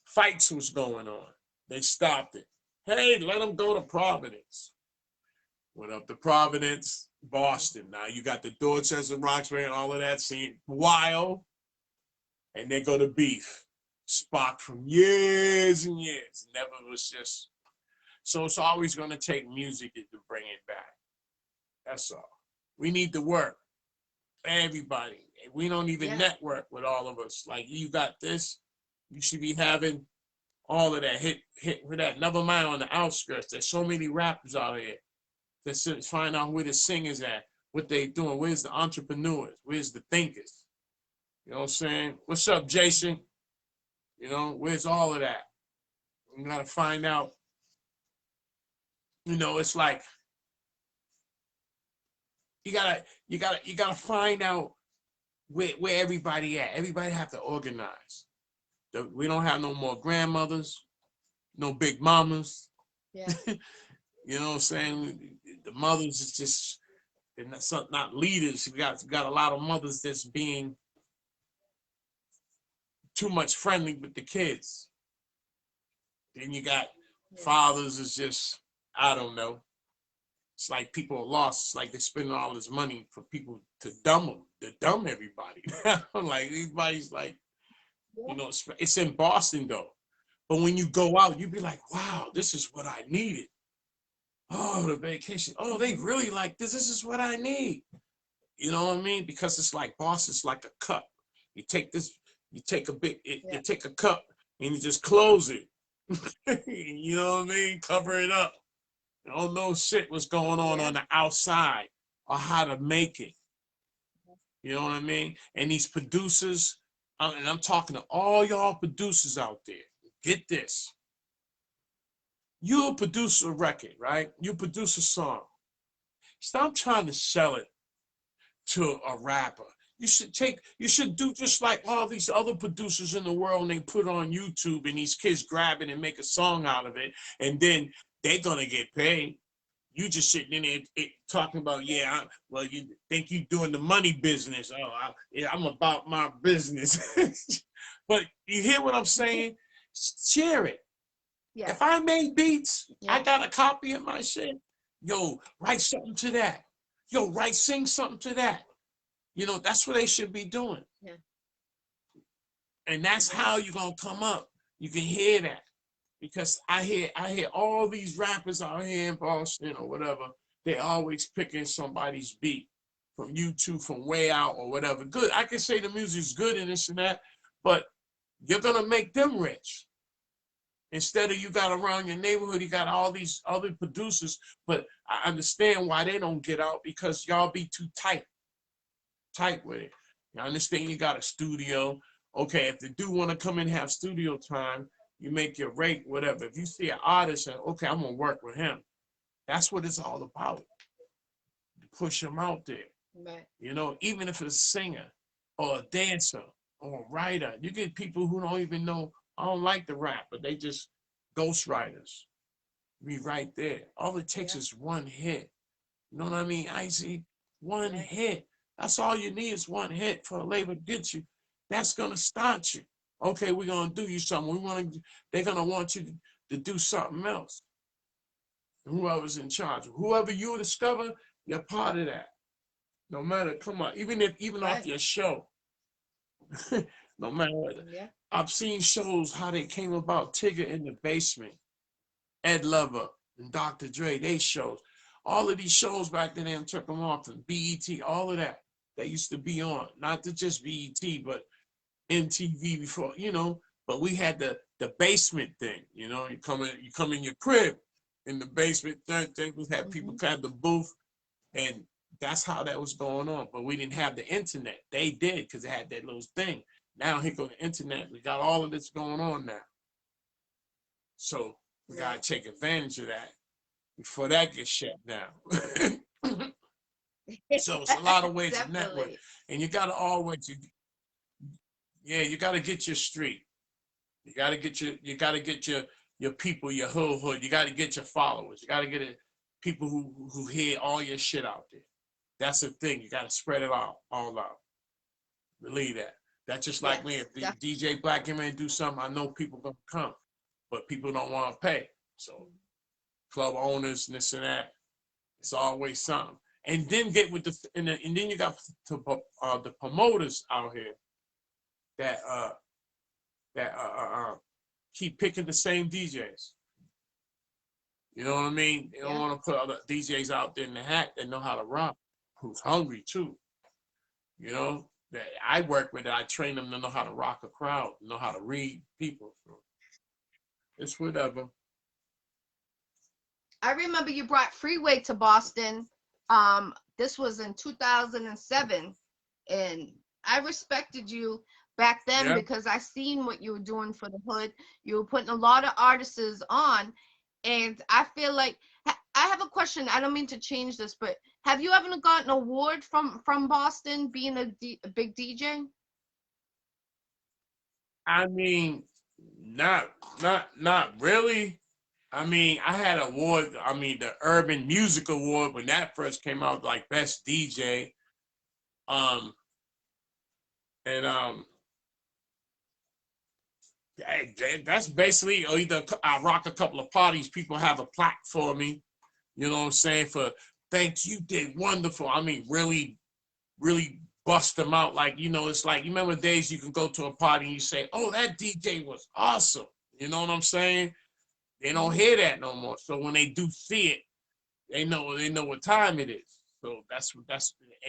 [SPEAKER 2] fights was going on. They stopped it. Hey, let them go to Providence. Went up to Providence, Boston. Now you got the Dorchester, Roxbury, and all of that scene. Wild. And they go to beef. Spot from years and years. Never was just. So it's always going to take music to bring it back. That's all. We need to work. Everybody. We don't even network with all of us. Like, you got this. You should be having all of that hit with that. Never mind on the outskirts. There's so many rappers out here. Let's find out where the singers at, what they doing. Where's the entrepreneurs? Where's the thinkers? You know what I'm saying? What's up, Jason? You know, where's all of that? We gotta find out. You know, it's like you gotta find out where everybody at. Everybody have to organize. We don't have no more grandmothers, no big mamas.
[SPEAKER 1] Yeah.
[SPEAKER 2] You know what I'm saying? The mothers is just, they're not leaders. We got a lot of mothers that's being too much friendly with the kids. Then you got fathers is just, I don't know. It's like people are lost. It's like they're spending all this money for people to dumb them, to dumb everybody. Like, everybody's like, you know, it's in Boston though. But when you go out, you be like, wow, this is what I needed. Oh, the vacation. Oh, they really like this. This is what I need. You know what I mean? Because it's like Boston's like a cup. You take this, you take you take a cup and you just close it. You know what I mean? Cover it up. You don't know shit what's going on the outside or how to make it. You know what I mean? And these producers, and I'm talking to all y'all producers out there, get this. You'll produce a record, right? You produce a song. Stop trying to sell it to a rapper. You should do just like all these other producers in the world, and they put it on YouTube, and these kids grab it and make a song out of it, and then they're gonna get paid. You just sitting in there talking about, well, you think you doing the money business. Oh, I'm about my business. But you hear what I'm saying? Share it. Yeah. If I made beats, I got a copy of my shit. Yo, write something to that. Yo, sing something to that. You know, that's what they should be doing. Yeah. And that's how you're gonna come up. You can hear that. Because I hear all these rappers out here in Boston or whatever, they always picking somebody's beat from YouTube, from way out or whatever. Good. I can say the music's good and this and that, but you're gonna make them rich. Instead of you got around your neighborhood, you got all these other producers, but I understand why they don't get out, because y'all be too tight with it. I understand you got a studio. Okay, if they do want to come in and have studio time, you make your rate, whatever. If you see an artist and, okay, I'm going to work with him. That's what it's all about. Push him out there. Right. You know, even if it's a singer or a dancer or a writer, you get people who don't even know, I don't like the rap, but they just ghostwriters. Be right there. All it takes is one hit. You know what I mean, Iccy? One hit. That's all you need is one hit for a label to get you. That's going to start you. Okay, we're going to do you something. They're going to want you to do something else. Whoever's in charge. Whoever you discover, you're part of that. No matter, come on, even off your show. No matter what. Yeah. I've seen shows how they came about. Tigger in the Basement, Ed Lover, and Dr. Dre. They shows. All of these shows back then, they took them off. And BET, all of that. They used to be on. Not to just BET, but MTV before, you know. But we had the basement thing, you know. You come in your crib in the basement. Thing we had people had the booth, and that's how that was going on. But we didn't have the internet. They did because they had that little thing. Now here go the internet. We got all of this going on now. So we gotta take advantage of that before that gets shut down. So it's a lot of ways to network, and you gotta always, you gotta get your street. You gotta get your people, your hood. You gotta get your followers. You gotta get people who hear all your shit out there. That's the thing. You gotta spread it all out. Believe that. That's just like me. If the DJ Black came in and do something, I know people gonna come, but people don't want to pay. So club owners and this and that, it's always something. And then get with and then you got the promoters out here that keep picking the same DJs. You know what I mean? They don't want to put other DJs out there in the hat that know how to rock, who's hungry too. You know, that I work with, I train them to know how to rock a crowd, know how to read people. So it's whatever.
[SPEAKER 1] I remember you brought Freeway to Boston. This was in 2007, and I respected you back then because I seen what you were doing for the hood. You were putting a lot of artists on, and I feel like I have a question. I don't mean to change this, but have you ever gotten an award from Boston being a big DJ?
[SPEAKER 2] I mean, not really. I mean, I had an award. I mean, the Urban Music Award when that first came out, like best DJ. That's basically either I rock a couple of parties, people have a plaque for me. You know what I'm saying? For thanks, you did wonderful. I mean, really, really bust them out. Like, you know, it's like, you remember days you can go to a party and you say, oh, that DJ was awesome. You know what I'm saying? They don't hear that no more. So when they do see it, they know what time it is. So that's,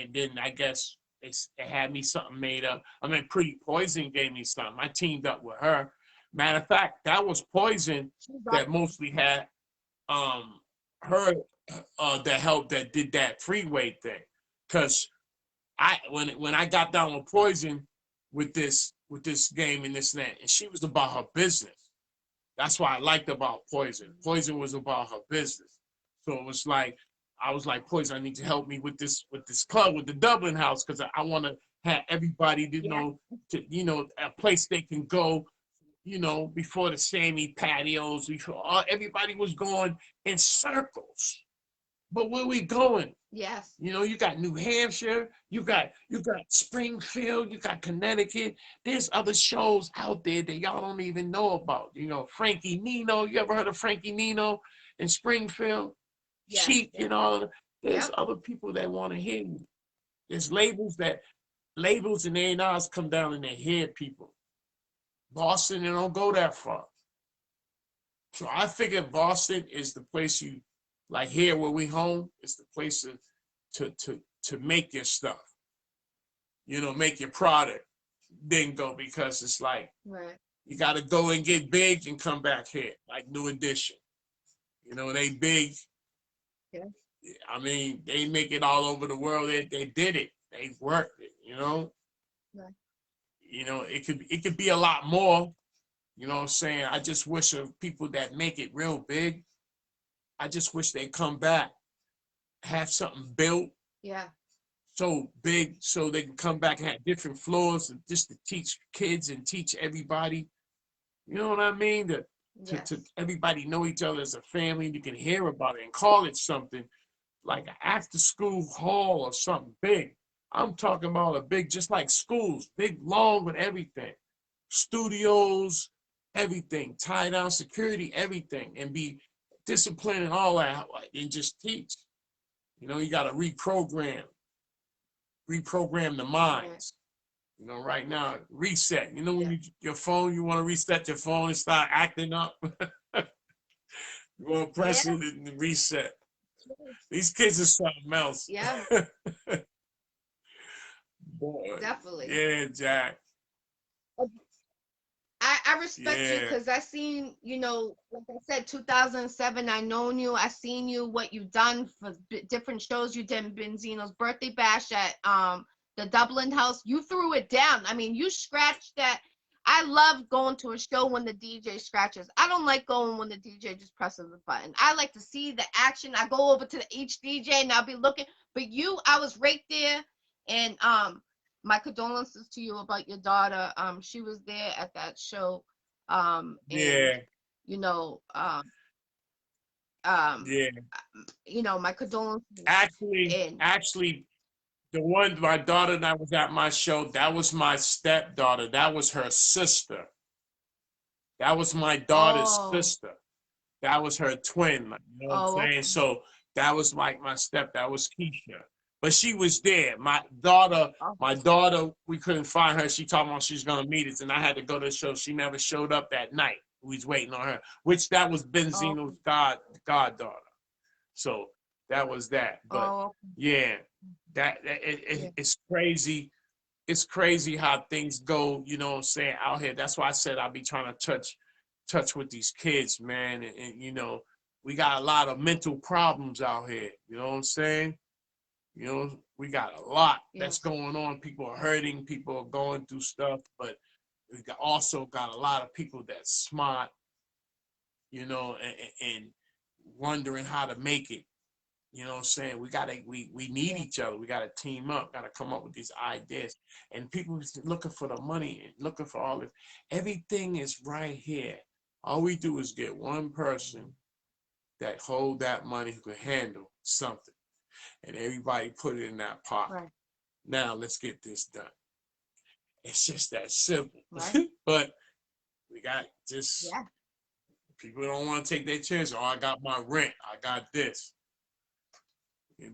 [SPEAKER 2] and then I guess they had me something made up. I mean, Pretty Poison gave me something. I teamed up with her. Matter of fact, that was Poison that mostly had her that helped, that did that Freeway thing. Cause when I got down with Poison with this game and this and that, and she was about her business. That's what I liked about Poison. Poison was about her business. So it was like, I was like, Poison, I need to help me with this club, with the Dublin House, because I want to have everybody to a place they can go, before the Sammy patios, before everybody was going in circles. But where we going?
[SPEAKER 1] Yes.
[SPEAKER 2] You got New Hampshire, you got Springfield, you got Connecticut. There's other shows out there that y'all don't even know about. Frankie Nino. You ever heard of Frankie Nino in Springfield?
[SPEAKER 1] Yes.
[SPEAKER 2] Cheap, There's other people that want to hear you. There's labels and A&Rs come down and they hear people. Boston, they don't go that far. So I figure Boston is the place you, like here where we home, it's the place to make your stuff. Make your product. Then go, because it's like you got to go and get big and come back here, like New Edition. They big.
[SPEAKER 1] Yeah.
[SPEAKER 2] I mean, they make it all over the world. They did it. They worked it.
[SPEAKER 1] Right.
[SPEAKER 2] It could be a lot more. You know what I'm saying? I just wish of people that make it real big. I just wish they come back, have something built.
[SPEAKER 1] Yeah.
[SPEAKER 2] So big, so they can come back and have different floors, and just to teach kids and teach everybody. You know what I mean? To everybody know each other as a family. You can hear about it and call it something like an after-school hall or something big. I'm talking about a big, just like schools, big, long with everything. Studios, everything, tie down security, everything, and be disciplined and all that, and just teach. You got to reprogram the minds. You know, right now, reset. You know, when your phone, you want to reset your phone and start acting up. You want to press it and reset. These kids are something else.
[SPEAKER 1] Yeah,
[SPEAKER 2] Boy.
[SPEAKER 1] definitely.
[SPEAKER 2] Yeah, Jack.
[SPEAKER 1] I respect you
[SPEAKER 2] Yeah.
[SPEAKER 1] because I seen, you know, like I said, 2007, I known you. I seen you, what you done for different shows you did in Benzino's birthday bash at the Dublin House. You threw it down. I mean, you scratched that. I love going to a show when the DJ scratches. I don't like going when the DJ just presses the button. I like to see the action. I go over to each DJ and I'll be looking. But you, I was right there, and my condolences to you about your daughter. She was there at that show. And
[SPEAKER 2] Yeah.
[SPEAKER 1] you know, um,
[SPEAKER 2] Yeah.
[SPEAKER 1] you know, my condolences.
[SPEAKER 2] Actually,
[SPEAKER 1] And
[SPEAKER 2] actually, the one my daughter that was at my show, that was my stepdaughter. That was her sister. That was my daughter's
[SPEAKER 1] oh,
[SPEAKER 2] sister. That was her twin. Like, you know what I'm
[SPEAKER 1] oh,
[SPEAKER 2] saying?
[SPEAKER 1] okay.
[SPEAKER 2] So that was like my step. That was Keisha. But she was there. My daughter, we couldn't find her. She told me she's gonna meet us, and I had to go to the show. She never showed up that night. We was waiting on her, which that was
[SPEAKER 1] Oh,
[SPEAKER 2] Benzino's goddaughter. So that was that. But
[SPEAKER 1] oh,
[SPEAKER 2] yeah,
[SPEAKER 1] yeah,
[SPEAKER 2] it's crazy. It's crazy how things go, you know what I'm saying, out here. That's why I said I'll be trying to touch with these kids, man. And you know, we got a lot of mental problems out here. You know what I'm saying? You know, we got a lot that's
[SPEAKER 1] yes,
[SPEAKER 2] going on. People are hurting, people are going through stuff, but also got a lot of people that's smart, you know, and wondering how to make it. You know what I'm saying? We need
[SPEAKER 1] yeah,
[SPEAKER 2] each other. We gotta team up, gotta come up with these ideas. And people looking for the money and looking for all this. Everything is right here. All we do is get one person that hold that money who can handle something. And everybody put it in that pot.
[SPEAKER 1] right,
[SPEAKER 2] Now let's get this done. It's just that simple.
[SPEAKER 1] right,
[SPEAKER 2] But we got just
[SPEAKER 1] yeah,
[SPEAKER 2] people don't want to take their chance. Oh, I got my rent. I got this.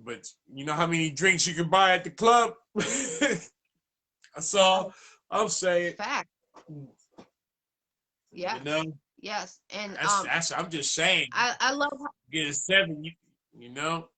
[SPEAKER 2] But you know how many drinks you can buy at the club? That's all I'm saying.
[SPEAKER 1] fact,
[SPEAKER 2] You
[SPEAKER 1] yes,
[SPEAKER 2] know,
[SPEAKER 1] yes. And
[SPEAKER 2] that's I'm just saying.
[SPEAKER 1] I love
[SPEAKER 2] Get a 7, you know.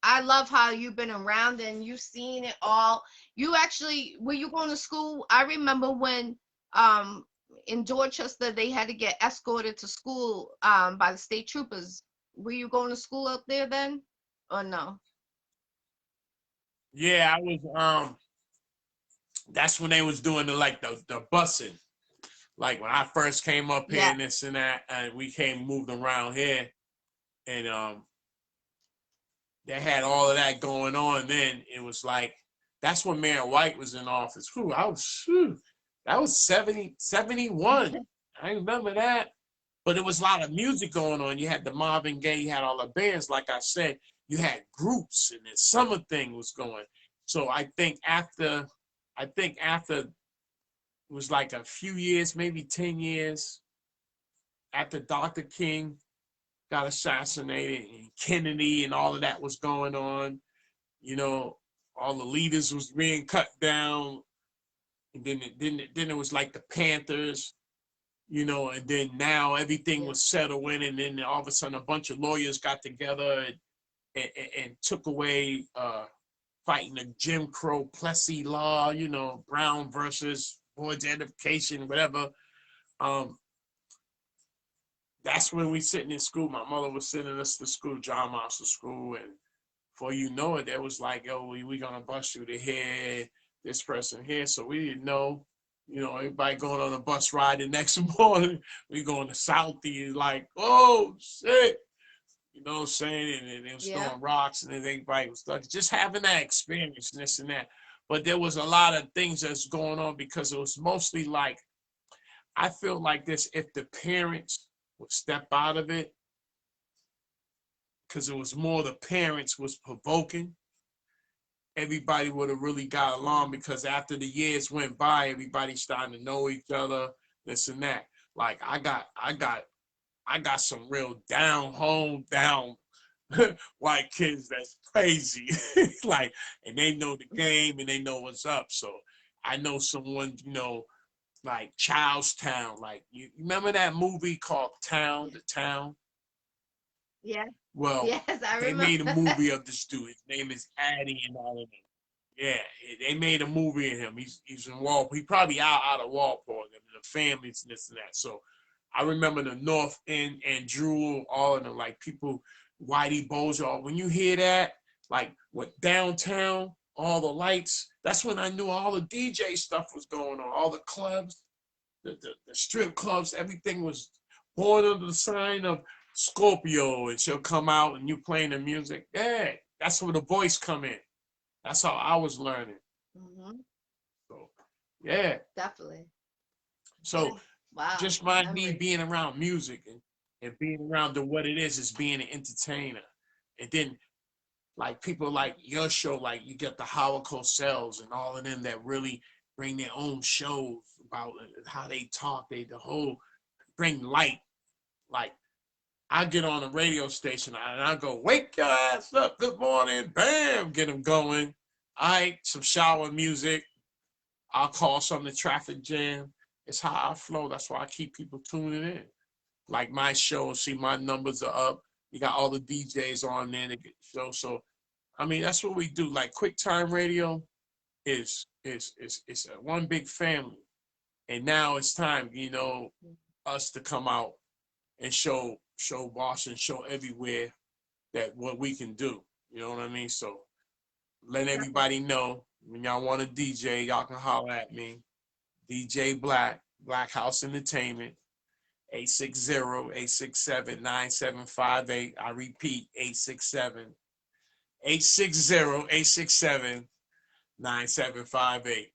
[SPEAKER 1] I love how you've been around and you've seen it all. You actually, were you going to school? I remember when um in Dorchester they had to get escorted to school by the state troopers. Were you going to school out there then? Or no?
[SPEAKER 2] Yeah, I was. That's when they was doing the busing. Like when I first came up here
[SPEAKER 1] Yeah.
[SPEAKER 2] and this and that, and we came moved around here, and they had all of that going on. Then it was like that's when Mayor White was in office. That was 71. I remember that. But it was a lot of music going on. You had the Marvin Gaye, you had all the bands, like I said, you had groups, and the summer thing was going. So I think after it was like a few years, maybe 10 years after Dr. King got assassinated and Kennedy and all of that was going on, you know, all the leaders was being cut down. And then it was like the Panthers, you know, and then now everything
[SPEAKER 1] Yeah.
[SPEAKER 2] was settled in, and then all of a sudden a bunch of lawyers got together and took away fighting the Jim Crow Plessy law, you know, Brown versus Board's Edification, whatever. Um, that's when we sitting in school. My mother was sending us to school, John Master School, and before you know it, it was like, yo, we gonna bust you to here, this person here. So we didn't know, you know, everybody going on a bus ride the next morning. We going to Southie, like, oh shit. You know what I'm saying? And they was
[SPEAKER 1] Yeah.
[SPEAKER 2] throwing rocks and then everybody was like, just having that experience and this and that. But there was a lot of things that's going on because it was mostly like, I feel like this, if the parents would step out of it, because it was more the parents was provoking, everybody would have really got along because after the years went by, everybody starting to know each other, this and that. Like I got some real down home, down white kids that's crazy. Like, and they know the game and they know what's up. So I know someone, like Charlestown. Like, you remember that movie called Town, The Town?
[SPEAKER 1] Yeah.
[SPEAKER 2] Well,
[SPEAKER 1] Yes, I
[SPEAKER 2] they
[SPEAKER 1] remember.
[SPEAKER 2] made a movie of this dude. His name is Addy and all of them. Yeah, they made a movie of him. He's in Walpole. He probably out of Walpole and the families and this and that. So I remember the North End and Jewel, all of them, like people, Whitey Bulger. When you hear that, like what downtown, all the lights, that's when I knew all the DJ stuff was going on, all the clubs, the strip clubs, everything was born under the sign of Scorpio, and she'll come out and you playing the music. Yeah, that's where the voice come in. That's how I was learning.
[SPEAKER 1] Mm-hmm.
[SPEAKER 2] So, yeah.
[SPEAKER 1] Definitely.
[SPEAKER 2] So,
[SPEAKER 1] Wow.
[SPEAKER 2] just by me
[SPEAKER 1] Memories.
[SPEAKER 2] being around music and being around what it is being an entertainer. And then, like, people like your show, like, you get the Howard Cosell's and all of them that really bring their own shows about how they talk, the whole, bring light. Like, I get on a radio station and I go, wake your ass up, good morning, bam, get them going. All right, some shower music. I'll call something the traffic jam. It's how I flow. That's why I keep people tuning in. Like my show, see my numbers are up. You got all the DJs on there to get the show. So I mean, that's what we do. Like Quick Time Radio is a one big family. And now it's time, us to come out and show Boston, show everywhere that what we can do. You know what I mean? So let everybody know when y'all want a DJ, y'all can holler at me. DJ Black, Black House Entertainment, 860-867-9758. I repeat, 860-867-9758.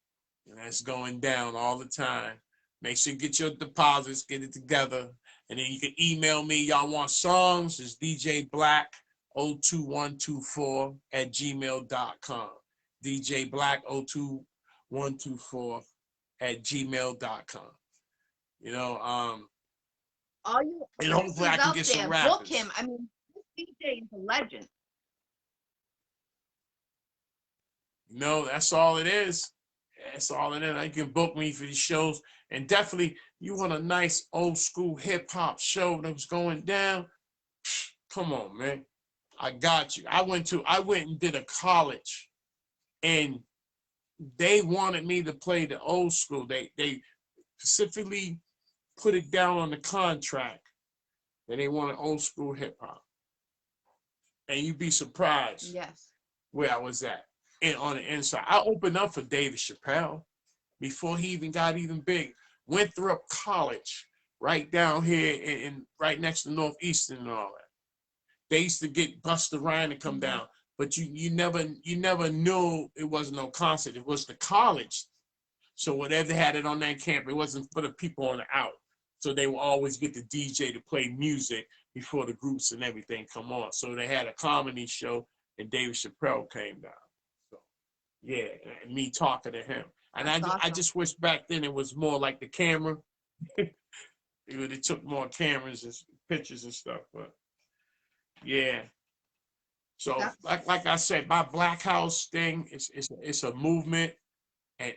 [SPEAKER 2] And that's going down all the time. Make sure you get your deposits, get it together. And then you can email me. Y'all want songs? It's DJ Black 02124 at gmail.com. DJ Black 02124 at gmail.com.
[SPEAKER 1] All you
[SPEAKER 2] And hopefully I can
[SPEAKER 1] out
[SPEAKER 2] get
[SPEAKER 1] there,
[SPEAKER 2] some
[SPEAKER 1] book
[SPEAKER 2] rappers.
[SPEAKER 1] him. I mean, this DJ is a legend.
[SPEAKER 2] That's all it is. That's all it is. You can book me for these shows. And definitely, you want a nice old school hip hop show that's going down. Come on, man. I got you. I went and did a college, and they wanted me to play the old school. They specifically put it down on the contract that they wanted old school hip hop. And you'd be surprised where I was at. And on the inside, I opened up for David Chappelle before he even got even big. Winthrop College, right down here in right next to Northeastern and all that. They used to get Busta Rhymes to come down, but you never knew it wasn't no concert. It was the college. So whatever they had it on that camp, it wasn't for the people on the out. So they would always get the DJ to play music before the groups and everything come on. So they had a comedy show, and David Chappelle came down. So yeah, and me talking to him. And I just wish back then it was more like the camera. They took more cameras and pictures and stuff, but yeah. So like I said, my Black House thing it's a movement, and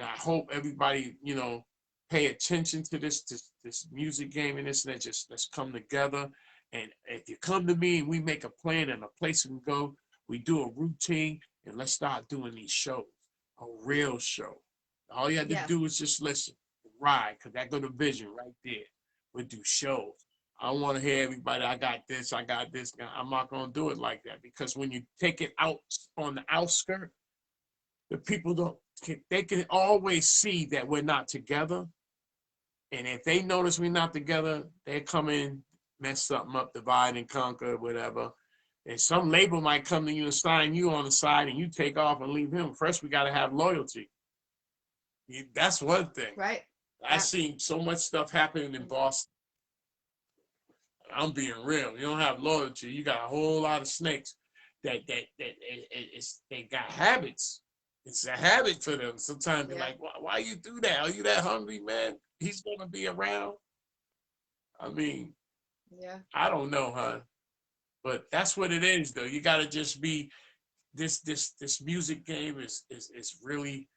[SPEAKER 2] I hope everybody pay attention to this music game and this and that. Just let's come together, and if you come to me and we make a plan and a place we can go, we do a routine, and let's start doing these shows, a real show. All you have to do is just listen, ride, because that go to vision right there. We do shows. I don't want to hear everybody, I got this. I'm not going to do it like that, because when you take it out on the outskirts, the people they can always see that we're not together. And if they notice we're not together, they come in, mess something up, divide and conquer, whatever. And some label might come to you and sign you on the side, and you take off and leave him. First, we got to have loyalty. That's one thing.
[SPEAKER 1] Right.
[SPEAKER 2] I've seen so much stuff happening in Boston. I'm being real. You don't have loyalty. You got a whole lot of snakes that they got habits. It's a habit for them. Sometimes they're like, why you do that? Are you that hungry, man? He's gonna be around. I mean, I don't know, huh? But that's what it is, though. You got to just be this music game is really,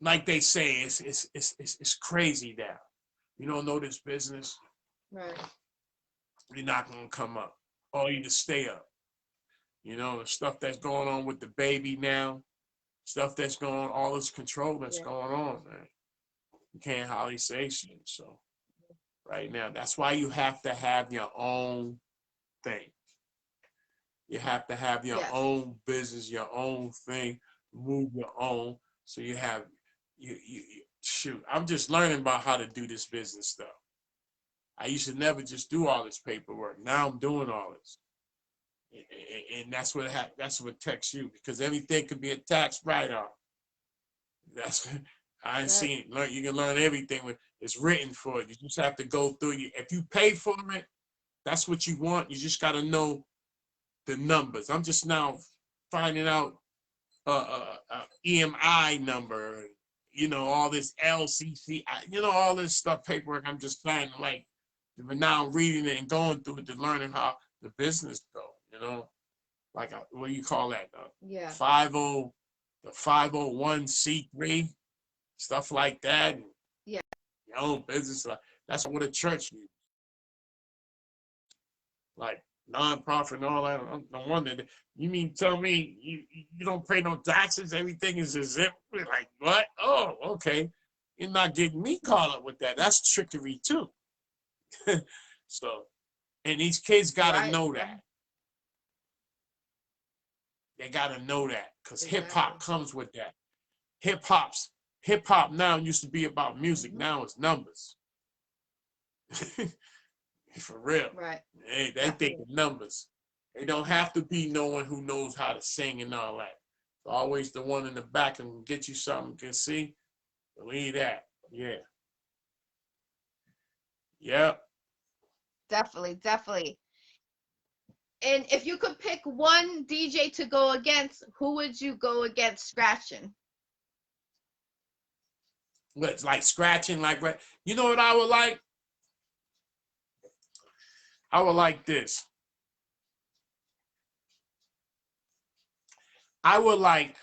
[SPEAKER 2] like they say, it's crazy now. You don't know this business,
[SPEAKER 1] Right.
[SPEAKER 2] you're not gonna come up, or you just stay up. You know, the stuff that's going on with the baby now, stuff that's going on, all this control that's going on, man. You can't hardly say shit. So right now, that's why you have to have your own thing. You have to have your own business, your own thing, move your own. So you have you shoot. I'm just learning about how to do this business stuff. I used to never just do all this paperwork. Now I'm doing all this. And that's what that's what affects you, because everything could be a tax write-off. That's I ain't seen it. Learn, you can learn everything when it's written for you. You just have to go through it. If you pay for it, that's what you want. You just got to know the numbers. I'm just now finding out EMI number, you know, all this LCC, you know, all this stuff, paperwork. I'm just trying to, like, but now I'm reading it and going through it to learning how the business go, you know, like, what do you call that? 50, the 501c3, stuff like that. And your own business. That's what a church uses. Like, nonprofit and all that. No wonder. You mean tell me you don't pay no taxes? Everything is exempt? Like, what? Oh, okay. You're not getting me caught up with that. That's trickery too. So, and these kids gotta know that. They gotta know that, because hip hop comes with that. Hip hop now used to be about music. Now it's numbers. For real.
[SPEAKER 1] Right.
[SPEAKER 2] Hey, they think of numbers. They don't have to be no one who knows how to sing and all that. It's always the one in the back and get you something you can see. Believe that. Yeah. Yep.
[SPEAKER 1] Definitely. And if you could pick one DJ to go against, who would you go against scratching?
[SPEAKER 2] What's like scratching, like what? You know what I would like? I would like this. I would like,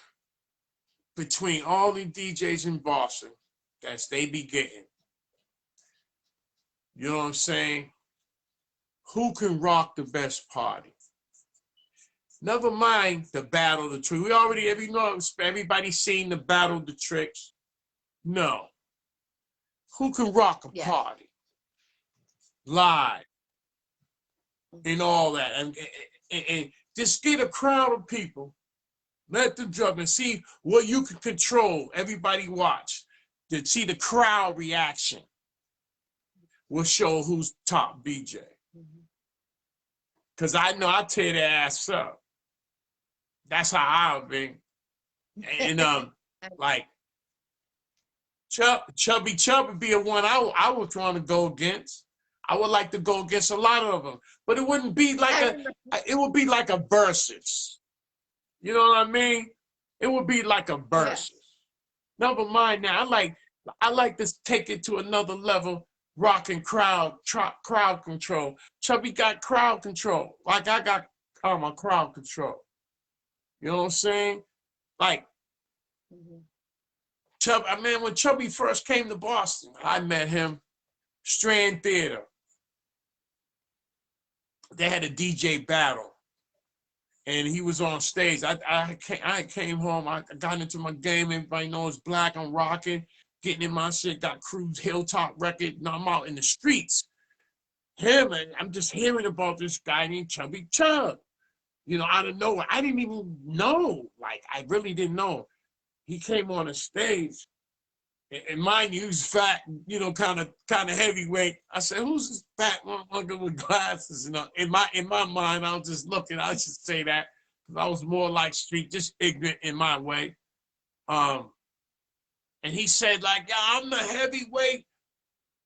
[SPEAKER 2] between all the DJs in Boston that they be getting, you know what I'm saying? Who can rock the best party? Never mind the Battle of the Tricks. We already, everybody's seen the Battle of the Tricks. No. Who can rock a party? Live. And all that. And just get a crowd of people. Let them jump and see what you can control. Everybody watch. To see the crowd reaction will show who's top BJ. Because I know I'll tear their ass up. That's how I'll be. And like Chubby would be a one I would want to go against. I would like to go against a lot of them, but it wouldn't be like it would be like a versus. You know what I mean? It would be like a versus. Never mind now. I like to take it to another level. Rocking crowd control. Chubby got crowd control. Like I got my crowd control. You know what I'm saying? Like, when Chubby first came to Boston, I met him, Strand Theater. They had a DJ battle, and he was on stage. I came home, I got into my game. Everybody knows Black. I'm rocking, getting in my shit. Got Cruise Hilltop record. Now I'm out in the streets. And I'm just hearing about this guy named Chubby Chub. You know, out of nowhere. I didn't even know. Like, I really didn't know. He came on the stage, and mind you, he was fat, you know, kind of heavyweight. I said, "Who's this fat motherfucker with glasses?" And in my mind, I was just looking. I should say that, because I was more like street, just ignorant in my way. And he said, like, "Yeah, I'm the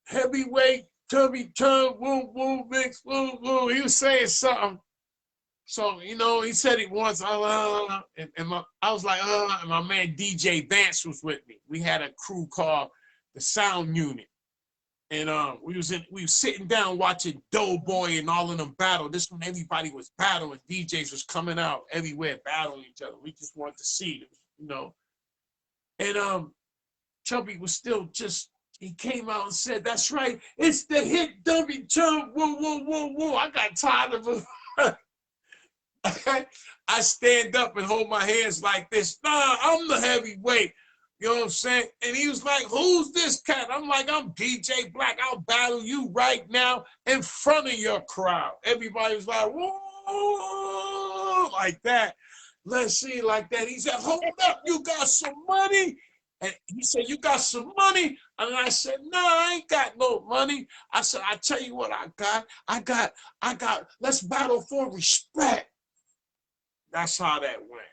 [SPEAKER 2] heavyweight, Chubby Chub, woo woo mix, woo woo." He was saying something. So, you know, he said it once, and I was like, and my man DJ Vance was with me. We had a crew called the Sound Unit. And we was sitting down watching Doughboy and all of them battle. This when everybody was battling. DJs was coming out everywhere battling each other. We just wanted to see them, you know. And Chubby was still just, he came out and said, "That's right, it's the hit dummy Chub. Whoa, whoa, whoa, whoa." I got tired of him. I stand up and hold my hands like this. Nah, I'm the heavyweight. You know what I'm saying? And he was like, "Who's this cat?" I'm like, "I'm DJ Black. I'll battle you right now in front of your crowd." Everybody was like, "Whoa," like that. Let's see, like that. He said, "Hold up, you got some money?" And he said, "You got some money?" And I said, "No, I ain't got no money." I said, "I tell you what I got. I got, let's battle for respect." That's how that went.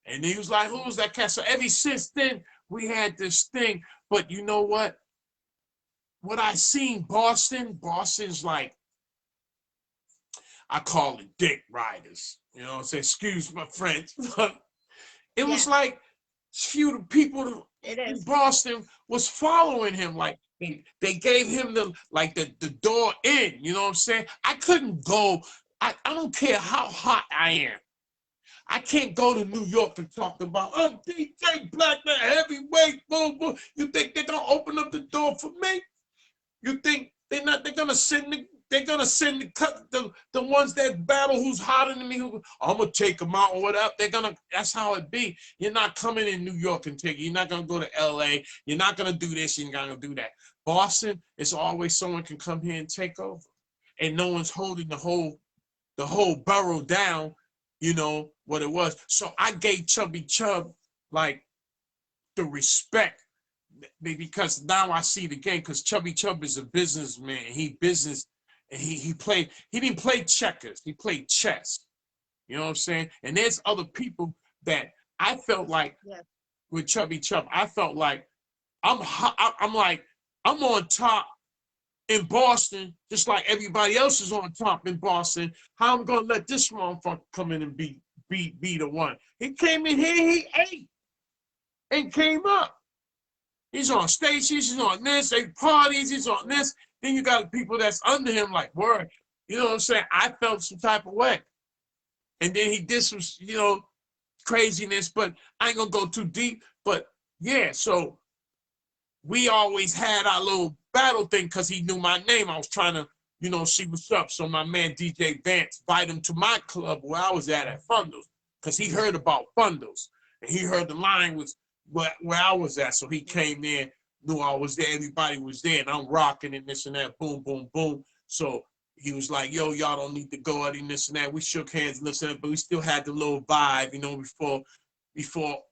[SPEAKER 2] And he was like, "Who's that cat?" So ever since then, we had this thing. But you know what? What I seen Boston's like, I call it dick riders. You know what I'm saying? Excuse my French. It was like few people in Boston was following him. Like they gave him the door in. You know what I'm saying? I couldn't go. I don't care how hot I am. I can't go to New York and talk about, "I'm DJ Black, the heavyweight, boom, boom." You think they're gonna open up the door for me? You think they're not? They're gonna send the ones that battle who's hotter than me. Who I'm gonna take them out or whatever. They're gonna. That's how it be. You're not coming in New York and take it. You're not gonna go to L.A. You're not gonna do this. You're not gonna do that. Boston, it's always someone can come here and take over, and no one's holding the whole borough down. You know what it was. So I gave Chubby Chub like the respect, because now I see the game, because Chubby Chub is a businessman. He didn't play checkers, he played chess. You know what I'm saying? And there's other people that I felt like with Chubby Chub, I felt like I'm on top in Boston, just like everybody else is on top in Boston. How I'm gonna let this motherfucker come in and be the one? He came in here, he ate and came up. He's on stages, he's on this, they parties, he's on this. Then you got people that's under him, like, word. You know what I'm saying? I felt some type of way. And then he did some, craziness, but I ain't gonna go too deep. But yeah, so we always had our little battle thing because he knew my name. I was trying to, see what's up. So my man DJ Vance invited him to my club where I was at Fundos, because he heard about Fundos. And he heard the line was where I was at. So he came there, knew I was there, everybody was there, and I'm rocking and this and that, boom, boom, boom. So he was like, "Yo, y'all don't need to go at him, this and that." We shook hands and listened, but we still had the little vibe, before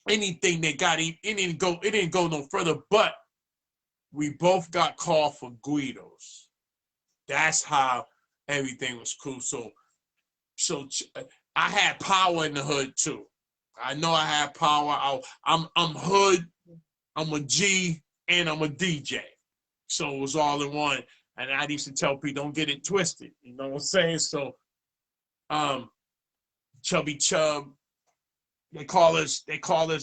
[SPEAKER 2] anything that got him. It didn't go no further, but we both got called for Guidos. That's how everything was cool. So I had power in the hood too. I know I had power. I'm hood, I'm a G, and I'm a DJ. So it was all in one. And I used to tell people, don't get it twisted. You know what I'm saying? So Chubby Chub, they call us.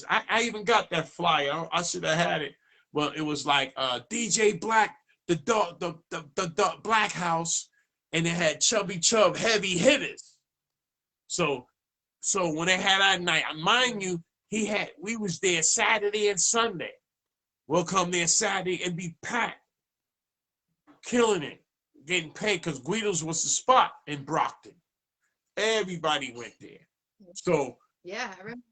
[SPEAKER 2] I even got that flyer. I should have had it. Well, it was like DJ Black, the Black House, and it had Chubby Chub heavy hitters. So when they had that night, mind you, we was there Saturday and Sunday. We'll come there Saturday and be packed, killing it, getting paid, because Guido's was the spot in Brockton. Everybody went there. So
[SPEAKER 1] yeah, I remember.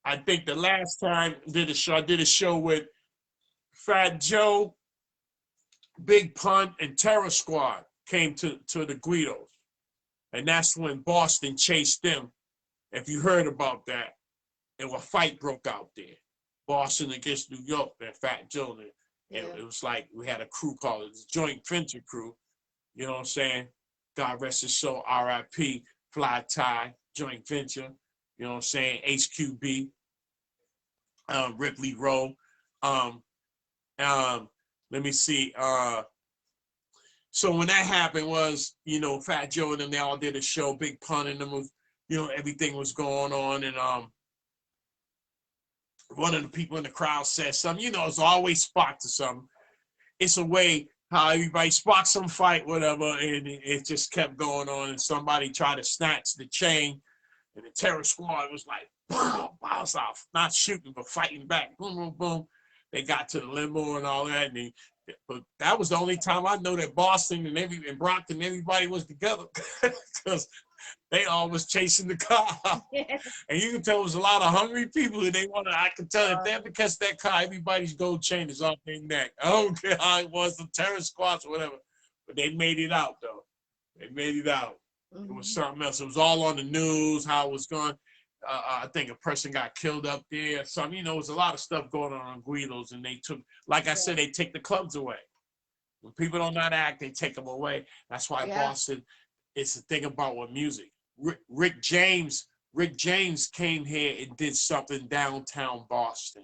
[SPEAKER 2] I think the last time I did a show with Fat Joe, Big Pun, and Terror Squad came to the Guidos. And that's when Boston chased them. If you heard about that, and a fight broke out there. Boston against New York, and Fat Joe. It was like we had a crew called the Joint Venture Crew. You know what I'm saying? God rest his soul, R.I.P., Fly Tie, Joint Venture. You know what I'm saying? HQB, Ripley Rowe. Let me see. So when that happened was, Fat Joe and them, they all did a show, Big Pun and them was, everything was going on. And one of the people in the crowd said something. You know, it's always spark to something. It's a way how everybody sparked some fight, whatever, and it just kept going on. And somebody tried to snatch the chain, and the terror squad was like, boom, bounce off, not shooting, but fighting back. Boom, boom, boom. They got to the limo and all that. But that was the only time I know that Boston and Brockton, everybody was together because they all was chasing the car. And you can tell it was a lot of hungry people, and I could tell if they ever catch that car, everybody's gold chain is off their neck. I don't care how it was, the terror squads or whatever. But they made it out, though. They made it out. It was something else. It was all on the news, how it was going. I think a person got killed up there. Something, you know, it was a lot of stuff going on Guido's, and they took, like I said, they take the clubs away. When people don't know how to act, they take them away. That's why Boston, it's the thing about with music. Rick James came here and did something downtown Boston,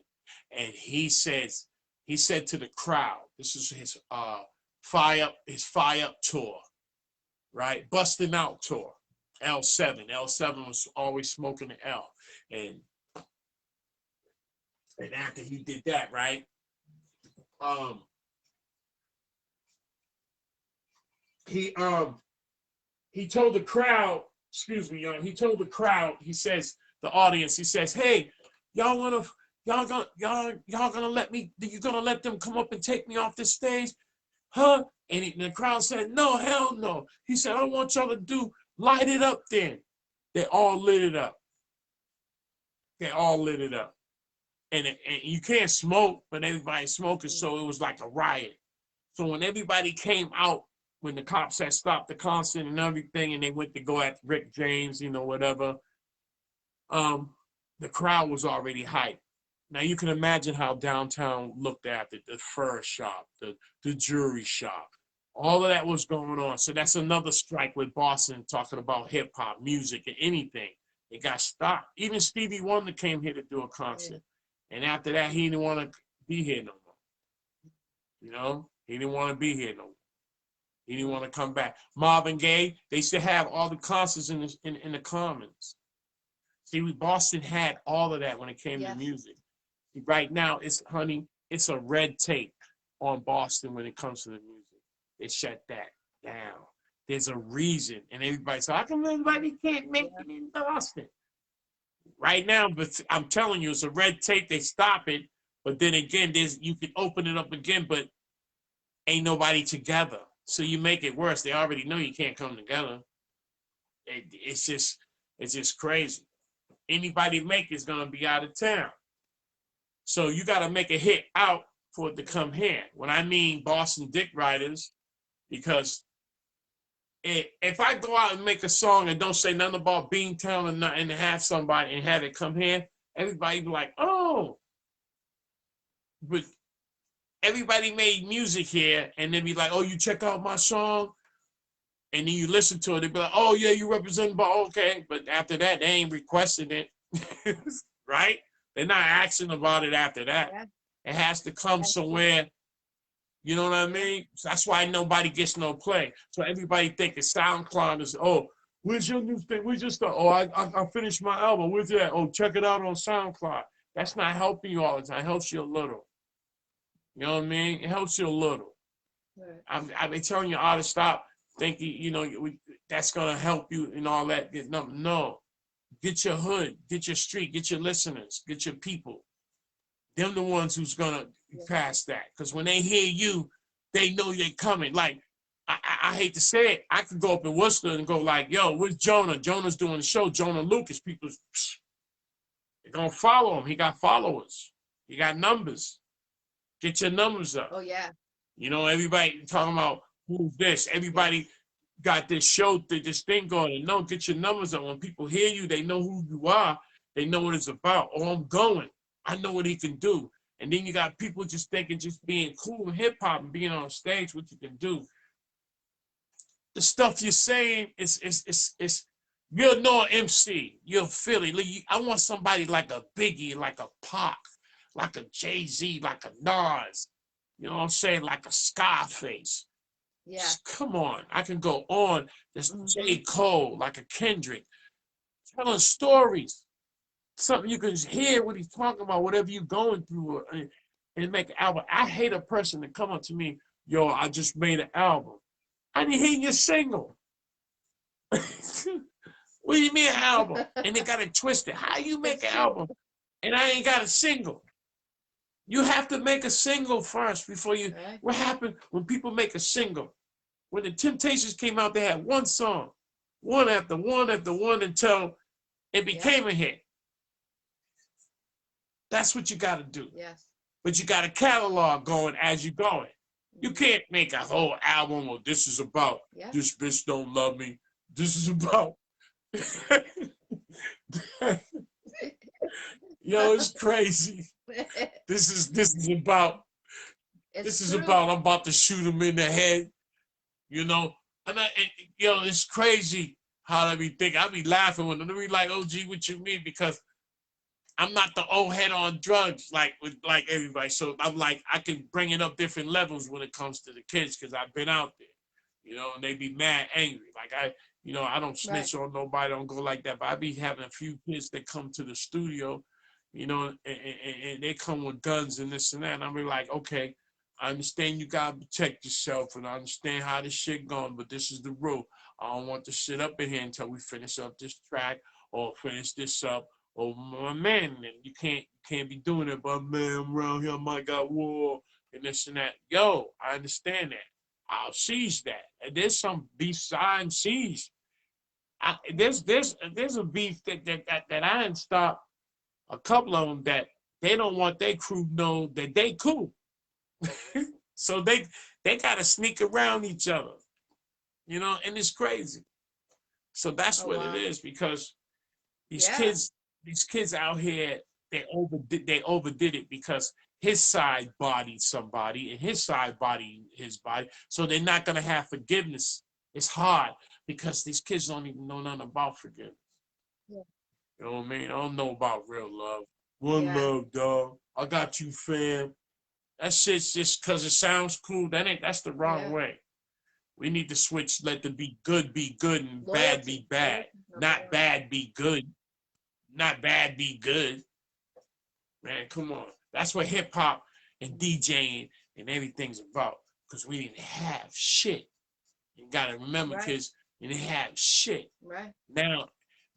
[SPEAKER 2] and he said to the crowd, this is his fire up tour, right? Busting Out tour, L7. L7 was always smoking the L, and after he did that, right? He told the crowd, he told the crowd, he says, the audience, he says, hey, y'all gonna let me, you gonna let them come up and take me off this stage? Huh? And the crowd said, no, hell no. He said, I want y'all to light it up then. They all lit it up. They all lit it up. And you can't smoke, but everybody's smoking, so it was like a riot. So when everybody came out, when the cops had stopped the concert and everything, and they went to go at Rick James, you know, whatever, the crowd was already hyped. Now you can imagine how downtown looked at it, the fur shop, the jewelry shop, all of that was going on. So that's another strike with Boston talking about hip hop, music, and anything. It got stopped. Even Stevie Wonder came here to do a concert. And after that, he didn't want to be here no more. You know, he didn't want to be here no more. He didn't want to come back. Marvin Gaye, they used to have all the concerts in the Commons. See, Boston had all of that when it came to music. See, right now, it's a red tape on Boston when it comes to the music. They shut that down. There's a reason, and everybody said, how come everybody can't make it in Boston? Right now, but I'm telling you, it's a red tape. They stop it, but then again, you can open it up again, but ain't nobody together. So you make it worse. They already know you can't come together. It's just crazy. Anybody make it's gonna be out of town. So you got to make a hit out for it to come here. When I mean Boston Dick Riders, because if I go out and make a song and don't say nothing about Beantown and have somebody and have it come here, everybody be like, oh, but everybody made music here, and then be like, oh, you check out my song, and then you listen to it, they be like, oh yeah, you represent, but okay, but after that, they ain't requesting it, right? They're not asking about it after that. It has to come somewhere. You know what I mean? So that's why nobody gets no play. So everybody thinking SoundCloud is, oh, where's your new thing? Where's your stuff? Oh, I finished my album. Where's that? Oh, check it out on SoundCloud. That's not helping you all the time. It helps you a little. You know what I mean? It helps you a little. Right. I've been telling you all to stop thinking, you know, that's going to help you and all that. No. Get your hood, get your street, get your listeners, get your people. Them the ones who's going to pass that. Because when they hear you, they know you're coming. Like, I hate to say it, I could go up in Worcester and go like, yo, where's Jonah? Jonah's doing the show. Jonah Lucas. People, they're going to follow him. He got followers. He got numbers. Get your numbers up.
[SPEAKER 1] Oh, yeah.
[SPEAKER 2] You know, everybody talking about who's this. Everybody got this show, this thing going. And no, get your numbers up. When people hear you, they know who you are. They know what it's about. Oh, I'm going. I know what he can do. And then you got people just thinking just being cool in hip-hop and being on stage, what you can do. The stuff you're saying is you're no MC. You're Philly. I want somebody like a Biggie, like a Pac, like a Jay-Z, like a Nas. You know what I'm saying? Like a Scarface.
[SPEAKER 1] Yeah.
[SPEAKER 2] Just, come on. I can go on. There's J. Cole, like a Kendrick. Telling stories. something you can hear what he's talking about, whatever you're going through, and make an album. I hate a person to come up to me, yo, I just made an album. I didn't hear your single. What do you mean an album? And they got it twisted. How you make an album and I ain't got a single? You have to make a single first before you. Right. What happened when people make a single? When the Temptations came out, they had one song, one after one after one until it became a hit. That's what you got to do. Yes. But you got a catalog going as you're going. You can't make a whole album or this is about this bitch don't love me. This is about. Yo, it's crazy. This is about. This is about. I'm about to shoot him in the head. You know, yo, it's crazy how I be thinking. I be laughing when they be like, "Oh, gee, what you mean?" Because I'm not the old head on drugs like everybody. So I'm like, I can bring it up different levels when it comes to the kids because I've been out there, you know, and they be mad, angry. Like I don't snitch on nobody, don't go like that. But I be having a few kids that come to the studio, you know, and they come with guns and this and that. And I be like, okay, I understand you gotta protect yourself and I understand how this shit going, but this is the rule. I don't want the shit up in here until we finish up this track or finish this up. Oh my man, you can't be doing it, but man, I'm around here, I might got war and this and that. Yo, I understand that. I'll seize that. And there's some beefs I ain't seize. There's a beef that I didn't stop a couple of them that they don't want their crew to know that they cool. So they gotta sneak around each other, you know, and it's crazy. So that's what it is because these kids out here, they overdid it because his side bodied somebody and his side bodied his body. So they're not gonna have forgiveness. It's hard because these kids don't even know nothing about forgiveness. Yeah. You know what I mean? I don't know about real love. One love, dog. I got you, fam. That shit's just because it sounds cool. That's the wrong way. We need to switch, let the be good and loyalty. Bad be bad. Not bad be good. Not bad be good. Man, come on. That's what hip hop and DJing and everything's about. Because we didn't have shit. You gotta remember, kids, we didn't have shit. Right. Now,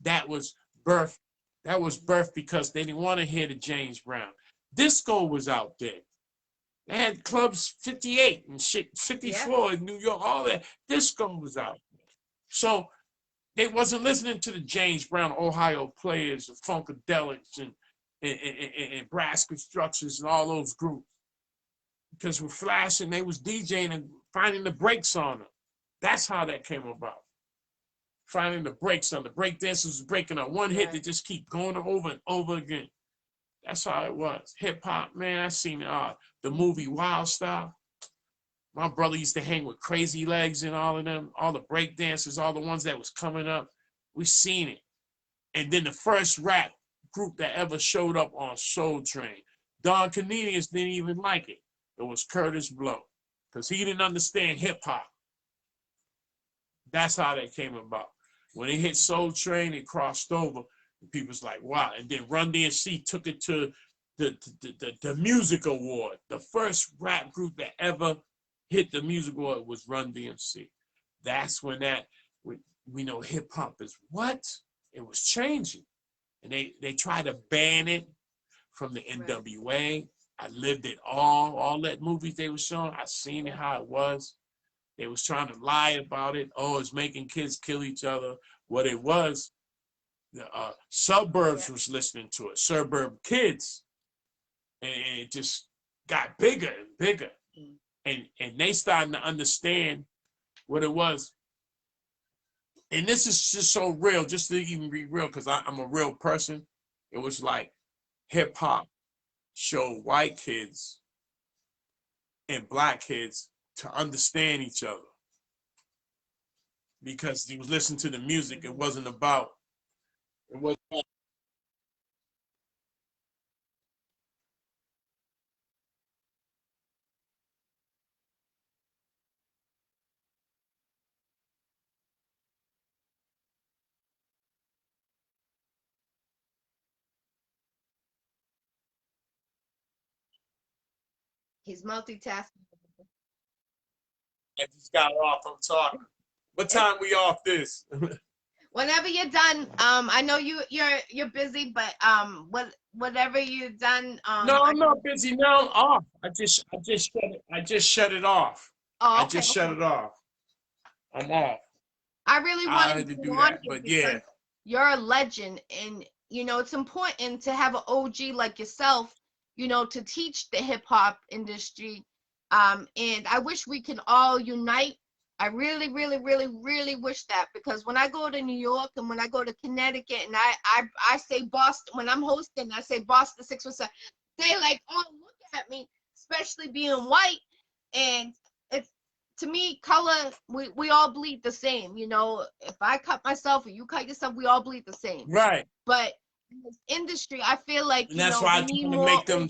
[SPEAKER 2] that was birth. That was birth because they didn't want to hear the James Brown. Disco was out there. They had clubs 58 and shit, 54 in New York, all that. Disco was out there. So they wasn't listening to the James Brown, Ohio Players, the Funkadelics, and Brass Constructions and all those groups. Because with Flash and they was DJing and finding the breaks on them. That's how that came about. Finding the breaks on the break dancers was breaking on one hit, they just keep going over and over again. That's how it was. Hip hop, man. I seen the movie Wild Style. My brother used to hang with Crazy Legs and all of them, all the break dancers, all the ones that was coming up. We seen it. And then the first rap group that ever showed up on Soul Train, Don Canadians didn't even like it. It was Curtis Blow, because he didn't understand hip hop. That's how that came about. When it hit Soul Train, it crossed over. And people's like, wow. And then Run DMC took it to the Music Award. The first rap group that ever hit the Music Award was Run DMC. That's when we know hip hop is what? It was changing. And they tried to ban it from the NWA. I lived it all that movies they were showing. I seen it how it was. They was trying to lie about it. Oh, it's making kids kill each other. What it was, the suburbs was listening to it. Suburb kids. And it just got bigger and bigger. And they starting to understand what it was. And this is just so real, just to even be real, because I'm a real person. It was like hip hop showed white kids and black kids to understand each other. Because he was listening to the music. It wasn't about, it was
[SPEAKER 1] He's multitasking.
[SPEAKER 2] I just got off. I'm talking. What time we off this?
[SPEAKER 1] Whenever you're done, I know you're busy, but whatever you're done,
[SPEAKER 2] No, I'm not busy now. I'm off. I just shut it off.
[SPEAKER 1] Oh,
[SPEAKER 2] I
[SPEAKER 1] okay,
[SPEAKER 2] just shut
[SPEAKER 1] okay.
[SPEAKER 2] it off. I'm off.
[SPEAKER 1] I really
[SPEAKER 2] I
[SPEAKER 1] wanted
[SPEAKER 2] had
[SPEAKER 1] to
[SPEAKER 2] to
[SPEAKER 1] get
[SPEAKER 2] do
[SPEAKER 1] on
[SPEAKER 2] that,
[SPEAKER 1] here
[SPEAKER 2] but yeah,
[SPEAKER 1] because you're a legend, and it's important to have an OG like yourself, to teach the hip hop industry. And I wish we can all unite. I really, really, really, really wish that, because when I go to New York and when I go to Connecticut and I say Boston, when I'm hosting, I say Boston 617, they like, oh, look at me, especially being white. And it's, to me, color, we all bleed the same. If I cut myself or you cut yourself, we all bleed the same.
[SPEAKER 2] right.
[SPEAKER 1] But in this industry, I feel like,
[SPEAKER 2] And that's why
[SPEAKER 1] we
[SPEAKER 2] I
[SPEAKER 1] need
[SPEAKER 2] try to
[SPEAKER 1] more.
[SPEAKER 2] make them.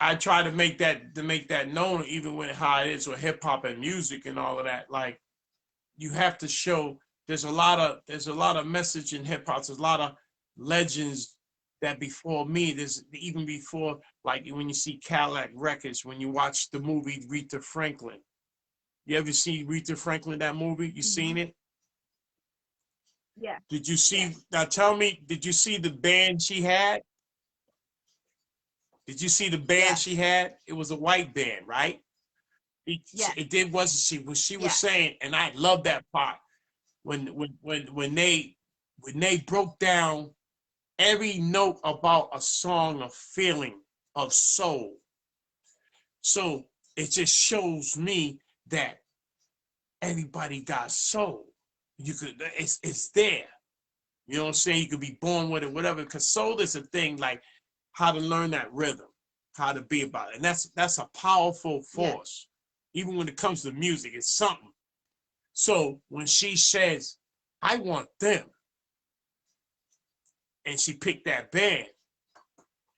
[SPEAKER 2] I try to make that known, even with how it is with hip hop and music and all of that. Like, you have to show there's a lot of message in hip hop. There's a lot of legends that before me. There's even before, like when you see Cadillac Records, when you watch the movie Aretha Franklin. You ever see Aretha Franklin, that movie? You seen it?
[SPEAKER 1] Yeah.
[SPEAKER 2] Did you see, now tell me, did you see the band she had? Did you see the band she had? It was a white band, right? It did, wasn't she? What she was saying, and I love that part when they broke down every note about a song of feeling, of soul. So it just shows me that everybody got soul. It's there. You know what I'm saying? You could be born with it, whatever. Because soul is a thing, like how to learn that rhythm, how to be about it. And that's a powerful force. Even when it comes to music, it's something. So when she says, I want them, and she picked that band,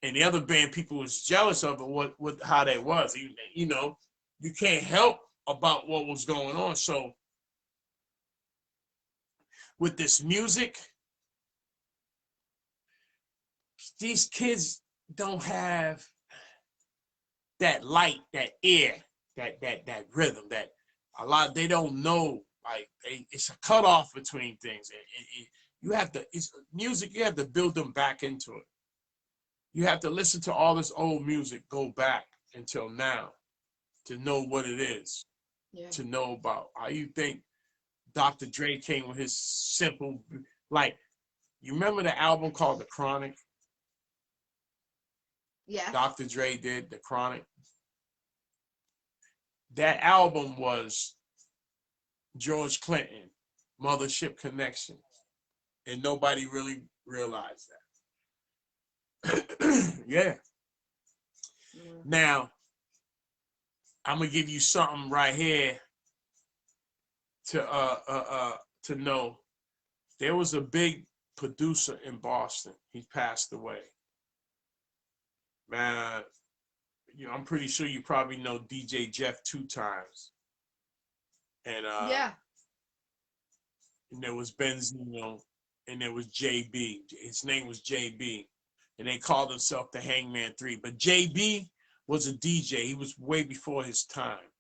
[SPEAKER 2] and the other band people was jealous of it, what how that was. You can't help about what was going on. So with this music, these kids don't have that light, that ear, that rhythm, that a lot they don't know. Like it's a cutoff between things. You have to, it's music. You have to build them back into it. You have to listen to all this old music, go back until now, to know what it is, to know about how you think Dr. Dre came with his simple, like, you remember the album called The Chronic?
[SPEAKER 1] Yeah.
[SPEAKER 2] Dr. Dre did The Chronic. That album was George Clinton, Mothership Connection, and nobody really realized that. Yeah. Now, I'm gonna give you something right here to know. There was a big producer in Boston. He passed away. Man, I'm pretty sure you probably know DJ Jeff 2 Times. And and there was Benzino, and there was JB. His name was JB, and they called themselves the Hangman 3. But JB was a DJ. He was way before his time.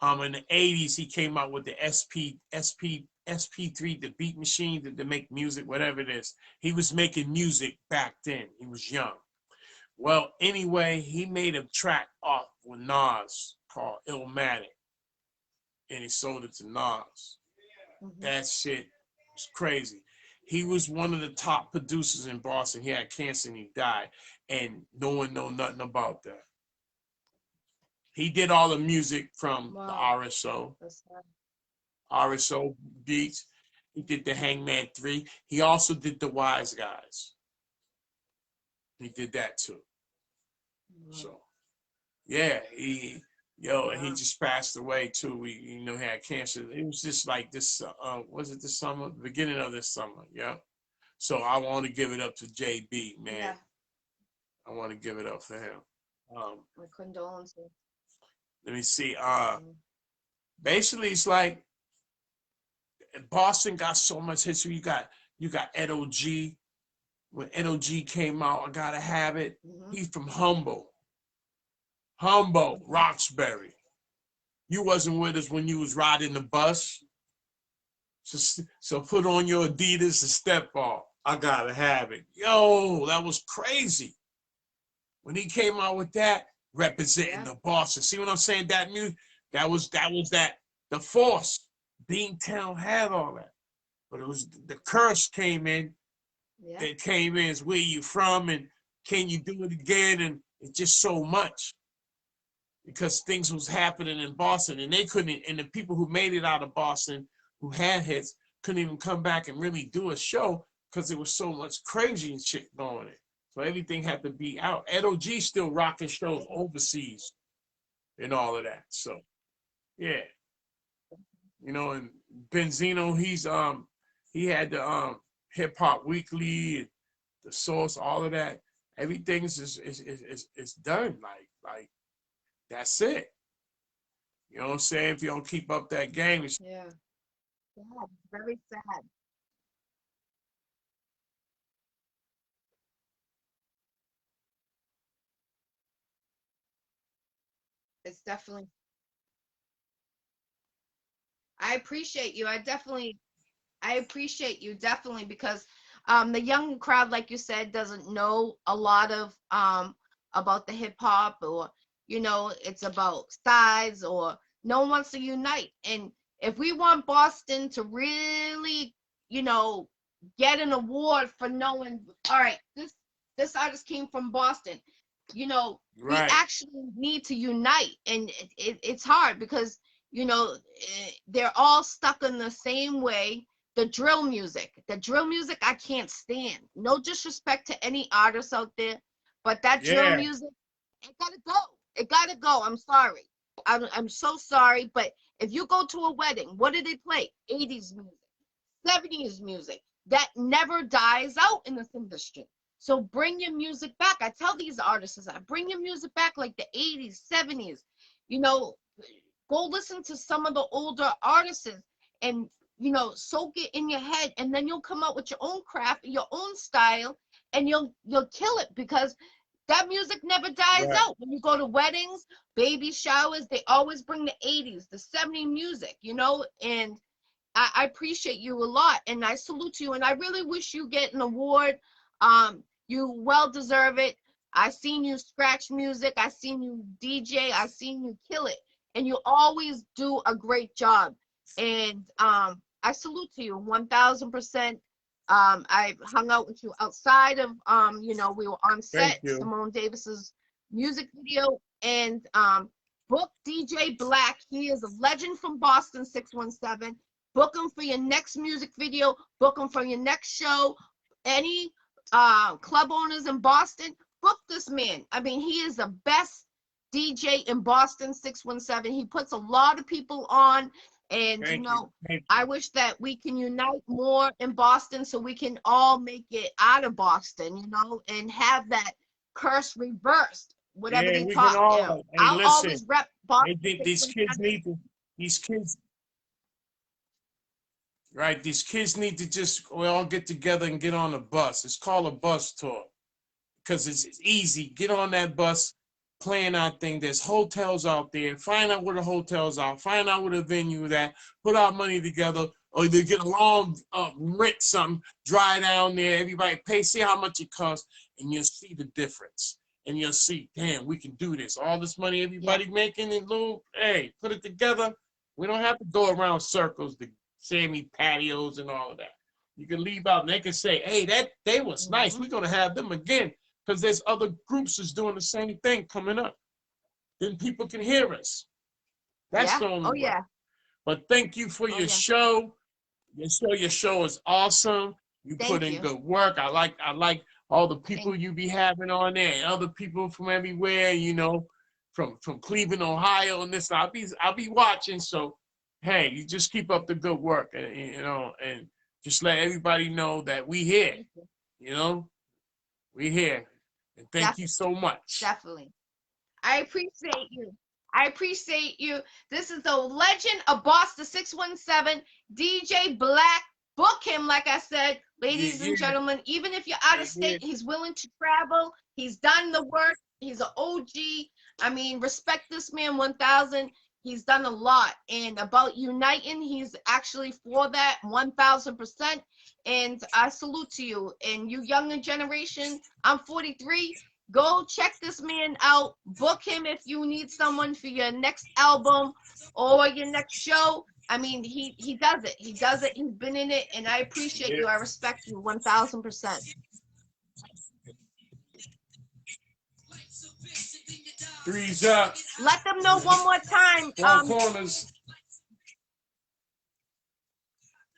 [SPEAKER 2] In the 80s, he came out with the SP3, the beat machine to make music, whatever it is. He was making music back then. He was young. Well, anyway, he made a track off with Nas called Illmatic, and he sold it to Nas. That shit was crazy. He was one of the top producers in Boston. He had cancer and he died, and no one know nothing about that. He did all the music from the RSO beats. He did the Hangman 3. He also did the Wise Guys. He did that too. So, yeah, he just passed away too. He had cancer. It was just like this. Was it this summer? The beginning of this summer. Yeah. So I want to give it up to JB, man. Yeah. I want to give it up for him.
[SPEAKER 1] My condolences.
[SPEAKER 2] Let me see. Basically, it's like Boston got so much history. You got Ed O.G. when NOG came out, I Gotta Have It.
[SPEAKER 1] Mm-hmm.
[SPEAKER 2] He's from Roxbury. You wasn't with us when you was riding the bus. So put on your Adidas and step off. I Gotta Have It. Yo, that was crazy. When he came out with that, representing the Boston. See what I'm saying? That music, that was the force. Beantown had all that. But it was the curse came in.
[SPEAKER 1] Yeah.
[SPEAKER 2] That came in is where you from and can you do it again? And it's just so much. Because things was happening in Boston and they couldn't, and the people who made it out of Boston who had hits couldn't even come back and really do a show because there was so much crazy and shit going on. So everything had to be out. Ed O.G. still rocking shows overseas and all of that. So yeah. You know, and Benzino, he had the Hip Hop Weekly, the Source, all of that. Everything's is done. Like that's it. You know what I'm saying? If you don't keep up that game, it's
[SPEAKER 1] Yeah. Sad. Very sad. It's definitely. I appreciate you. I appreciate you definitely because the young crowd, like you said, doesn't know a lot of about the hip hop or it's about sides or no one wants to unite. And if we want Boston to really, you know, get an award for knowing, all right, this artist came from Boston, we
[SPEAKER 2] right.
[SPEAKER 1] actually need to unite, and it's hard because they're all stuck in the same way. The drill music I can't stand. No disrespect to any artists out there, but that drill
[SPEAKER 2] Yeah.
[SPEAKER 1] music, it gotta go. I'm sorry. I'm so sorry, but if you go to a wedding, what do they play? 80s music, 70s music. That never dies out in this industry. So bring your music back. I tell these artists, I bring your music back like the 80s, 70s. You know, go listen to some of the older artists and soak it in your head, and then you'll come out with your own craft, your own style, and you'll kill it because that music never dies
[SPEAKER 2] Right.
[SPEAKER 1] out. When you go to weddings, baby showers, they always bring the 80s, the 70s music, and I appreciate you a lot and I salute you and I really wish you get an award. You well deserve it. I seen you scratch music, I seen you DJ, I seen you kill it, and you always do a great job. And I salute to you 1000%. I hung out with you outside of we were on
[SPEAKER 2] Thank
[SPEAKER 1] set,
[SPEAKER 2] you.
[SPEAKER 1] Simone Davis's music video, and book DJ Black. He is a legend from Boston 617. Book him for your next music video. Book him for your next show. Any club owners in Boston, book this man. I mean, he is the best DJ in Boston 617. He puts a lot of people on. And,
[SPEAKER 2] Thank you. Thank
[SPEAKER 1] I
[SPEAKER 2] you.
[SPEAKER 1] wish that we can unite more in Boston so we can all make it out of Boston, and have that curse reversed, whatever
[SPEAKER 2] Yeah,
[SPEAKER 1] they
[SPEAKER 2] we can
[SPEAKER 1] talk.
[SPEAKER 2] all. Hey,
[SPEAKER 1] I'll
[SPEAKER 2] listen.
[SPEAKER 1] always rep Boston
[SPEAKER 2] These kids
[SPEAKER 1] 617.
[SPEAKER 2] need to. These kids, right? These kids need to just we all get together and get on a bus. It's called a bus tour because it's easy. Get on that bus, plan our thing. There's hotels out there. Find out where the hotels are. Find out where the venue is at. Put our money together, or they get a long rent something. Drive down there. Everybody pay. See how much it costs, and you'll see the difference. And you'll see, damn, we can do this. All this money
[SPEAKER 1] Yeah,
[SPEAKER 2] everybody making and little, hey, put it together. We don't have to go around circles, the Sammy patios and all of that. You can leave out and they can say, hey, that they was nice.
[SPEAKER 1] hmm
[SPEAKER 2] We're gonna have them again because there's other groups that's doing the same thing coming up. Then people can hear us. That's
[SPEAKER 1] yeah,
[SPEAKER 2] the only
[SPEAKER 1] oh
[SPEAKER 2] way.
[SPEAKER 1] yeah,
[SPEAKER 2] But thank you for
[SPEAKER 1] oh
[SPEAKER 2] your
[SPEAKER 1] yeah.
[SPEAKER 2] show. Your show is awesome. You put
[SPEAKER 1] Thank
[SPEAKER 2] in
[SPEAKER 1] you.
[SPEAKER 2] good work. I like all the people
[SPEAKER 1] Thank
[SPEAKER 2] you be having on there and other people from everywhere, from Cleveland, Ohio, and this. I'll be watching. So hey, you just keep up the good work and just let everybody know that we here,
[SPEAKER 1] Thank you.
[SPEAKER 2] you know, we here. And thank you
[SPEAKER 1] Definitely,
[SPEAKER 2] so much.
[SPEAKER 1] definitely. I appreciate you. I appreciate you. This is the legend of Boston 617, DJ Black. Book him, like I said, ladies and gentlemen. Even if you're out of state, he's willing to travel. He's done the work. He's an OG. I mean, respect this man 1,000. He's done a lot. And about uniting, he's actually for that 1,000%. And I salute to you. And you younger generation, I'm 43. Go check this man out. Book him if you need someone for your next album or your next show. I mean, he does it. He does it. He's been in it, and I appreciate you. I respect you 1,000%.
[SPEAKER 2] Threes up.
[SPEAKER 1] Let them know one more time.
[SPEAKER 2] Corners.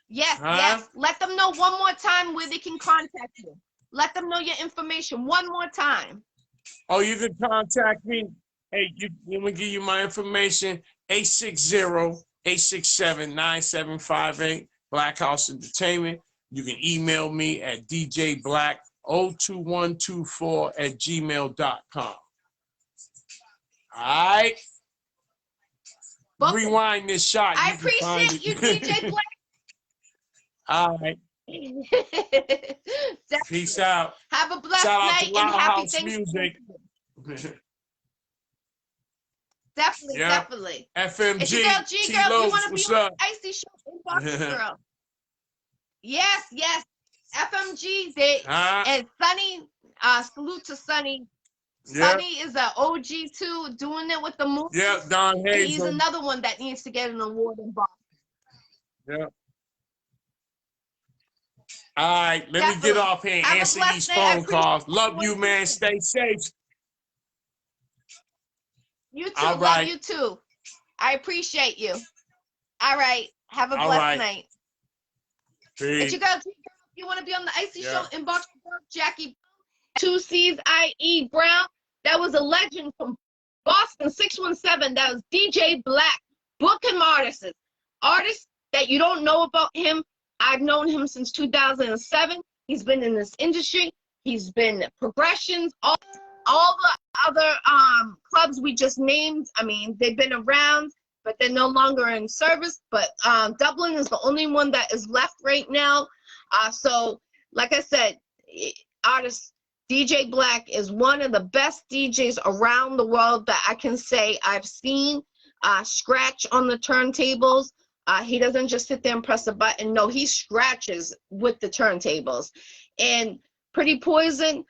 [SPEAKER 1] Yes, yes. Let them know one more time where they can contact you. Let them know your information one more time.
[SPEAKER 2] Oh, you can contact me. Hey, let me give you my information. 860-867-9758. Black House Entertainment. You can email me at djblack02124@gmail.com. All right. Rewind this shot.
[SPEAKER 1] I appreciate you, DJ Black.
[SPEAKER 2] All right. Peace out.
[SPEAKER 1] Have a blessed night and happy Thanksgiving. Definitely, definitely.
[SPEAKER 2] FMG.
[SPEAKER 1] It's your girl, G girl. You want to be on the Iccy Show? Inbox girl. Yes, yes. FMG. And Sunny. Salute to Sunny. Sunny is an OG too, doing it with the movie.
[SPEAKER 2] Yeah, Don Hayes.
[SPEAKER 1] He's another one that needs to get an award in Boston.
[SPEAKER 2] Yeah. All right, let me get off here and answer these phone calls. Love you, man. Stay safe.
[SPEAKER 1] You too. Love you too. I appreciate you. All right. Have a blessed night. It's your girl. If you want to be on the Iccy Show, inbox Jackie 2C's IE Brown. That was a legend from Boston 617. That was DJ Black. Book him artists that you don't know about him. I've known him since 2007. He's been in this industry. He's been Progressions, all the other clubs we just named. I mean, they've been around, but they're no longer in service. But Dublin is the only one that is left right now. So, like I said, artist DJ Black is one of the best DJs around the world that I can say I've seen. Scratch on the turntables. He doesn't just sit there and press a button. No, he scratches with the turntables. And Pretty Poison,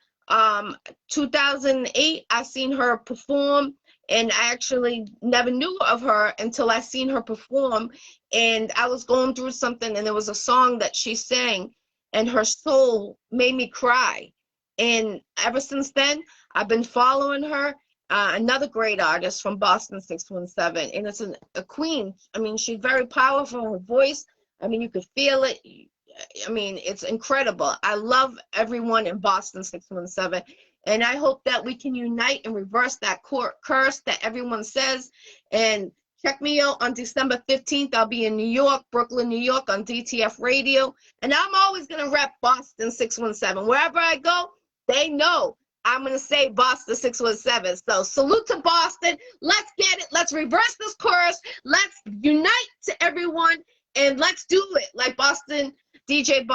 [SPEAKER 1] 2008, I seen her perform, and I actually never knew of her until I seen her perform. And I was going through something, and there was a song that she sang, and her soul made me cry. And ever since then, I've been following her. Another great artist from Boston 617, and it's a queen. I mean, she's very powerful. Her voice, I mean, you could feel it. I mean, it's incredible. I love everyone in Boston 617, and I hope that we can unite and reverse that curse that everyone says. And check me out on December 15th. I'll be in New York, Brooklyn, New York on DTF Radio, and I'm always going to rep Boston 617. Wherever I go, they know I'm going to say Boston 617. So salute to Boston. Let's get it. Let's reverse this curse. Let's unite to everyone, and let's do it. Like DJ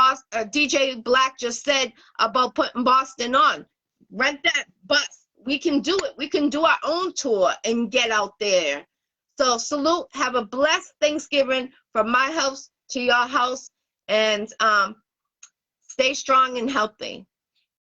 [SPEAKER 1] Black just said about putting Boston on. Rent that bus. We can do it. We can do our own tour and get out there. So salute. Have a blessed Thanksgiving from my house to your house. And stay strong and healthy.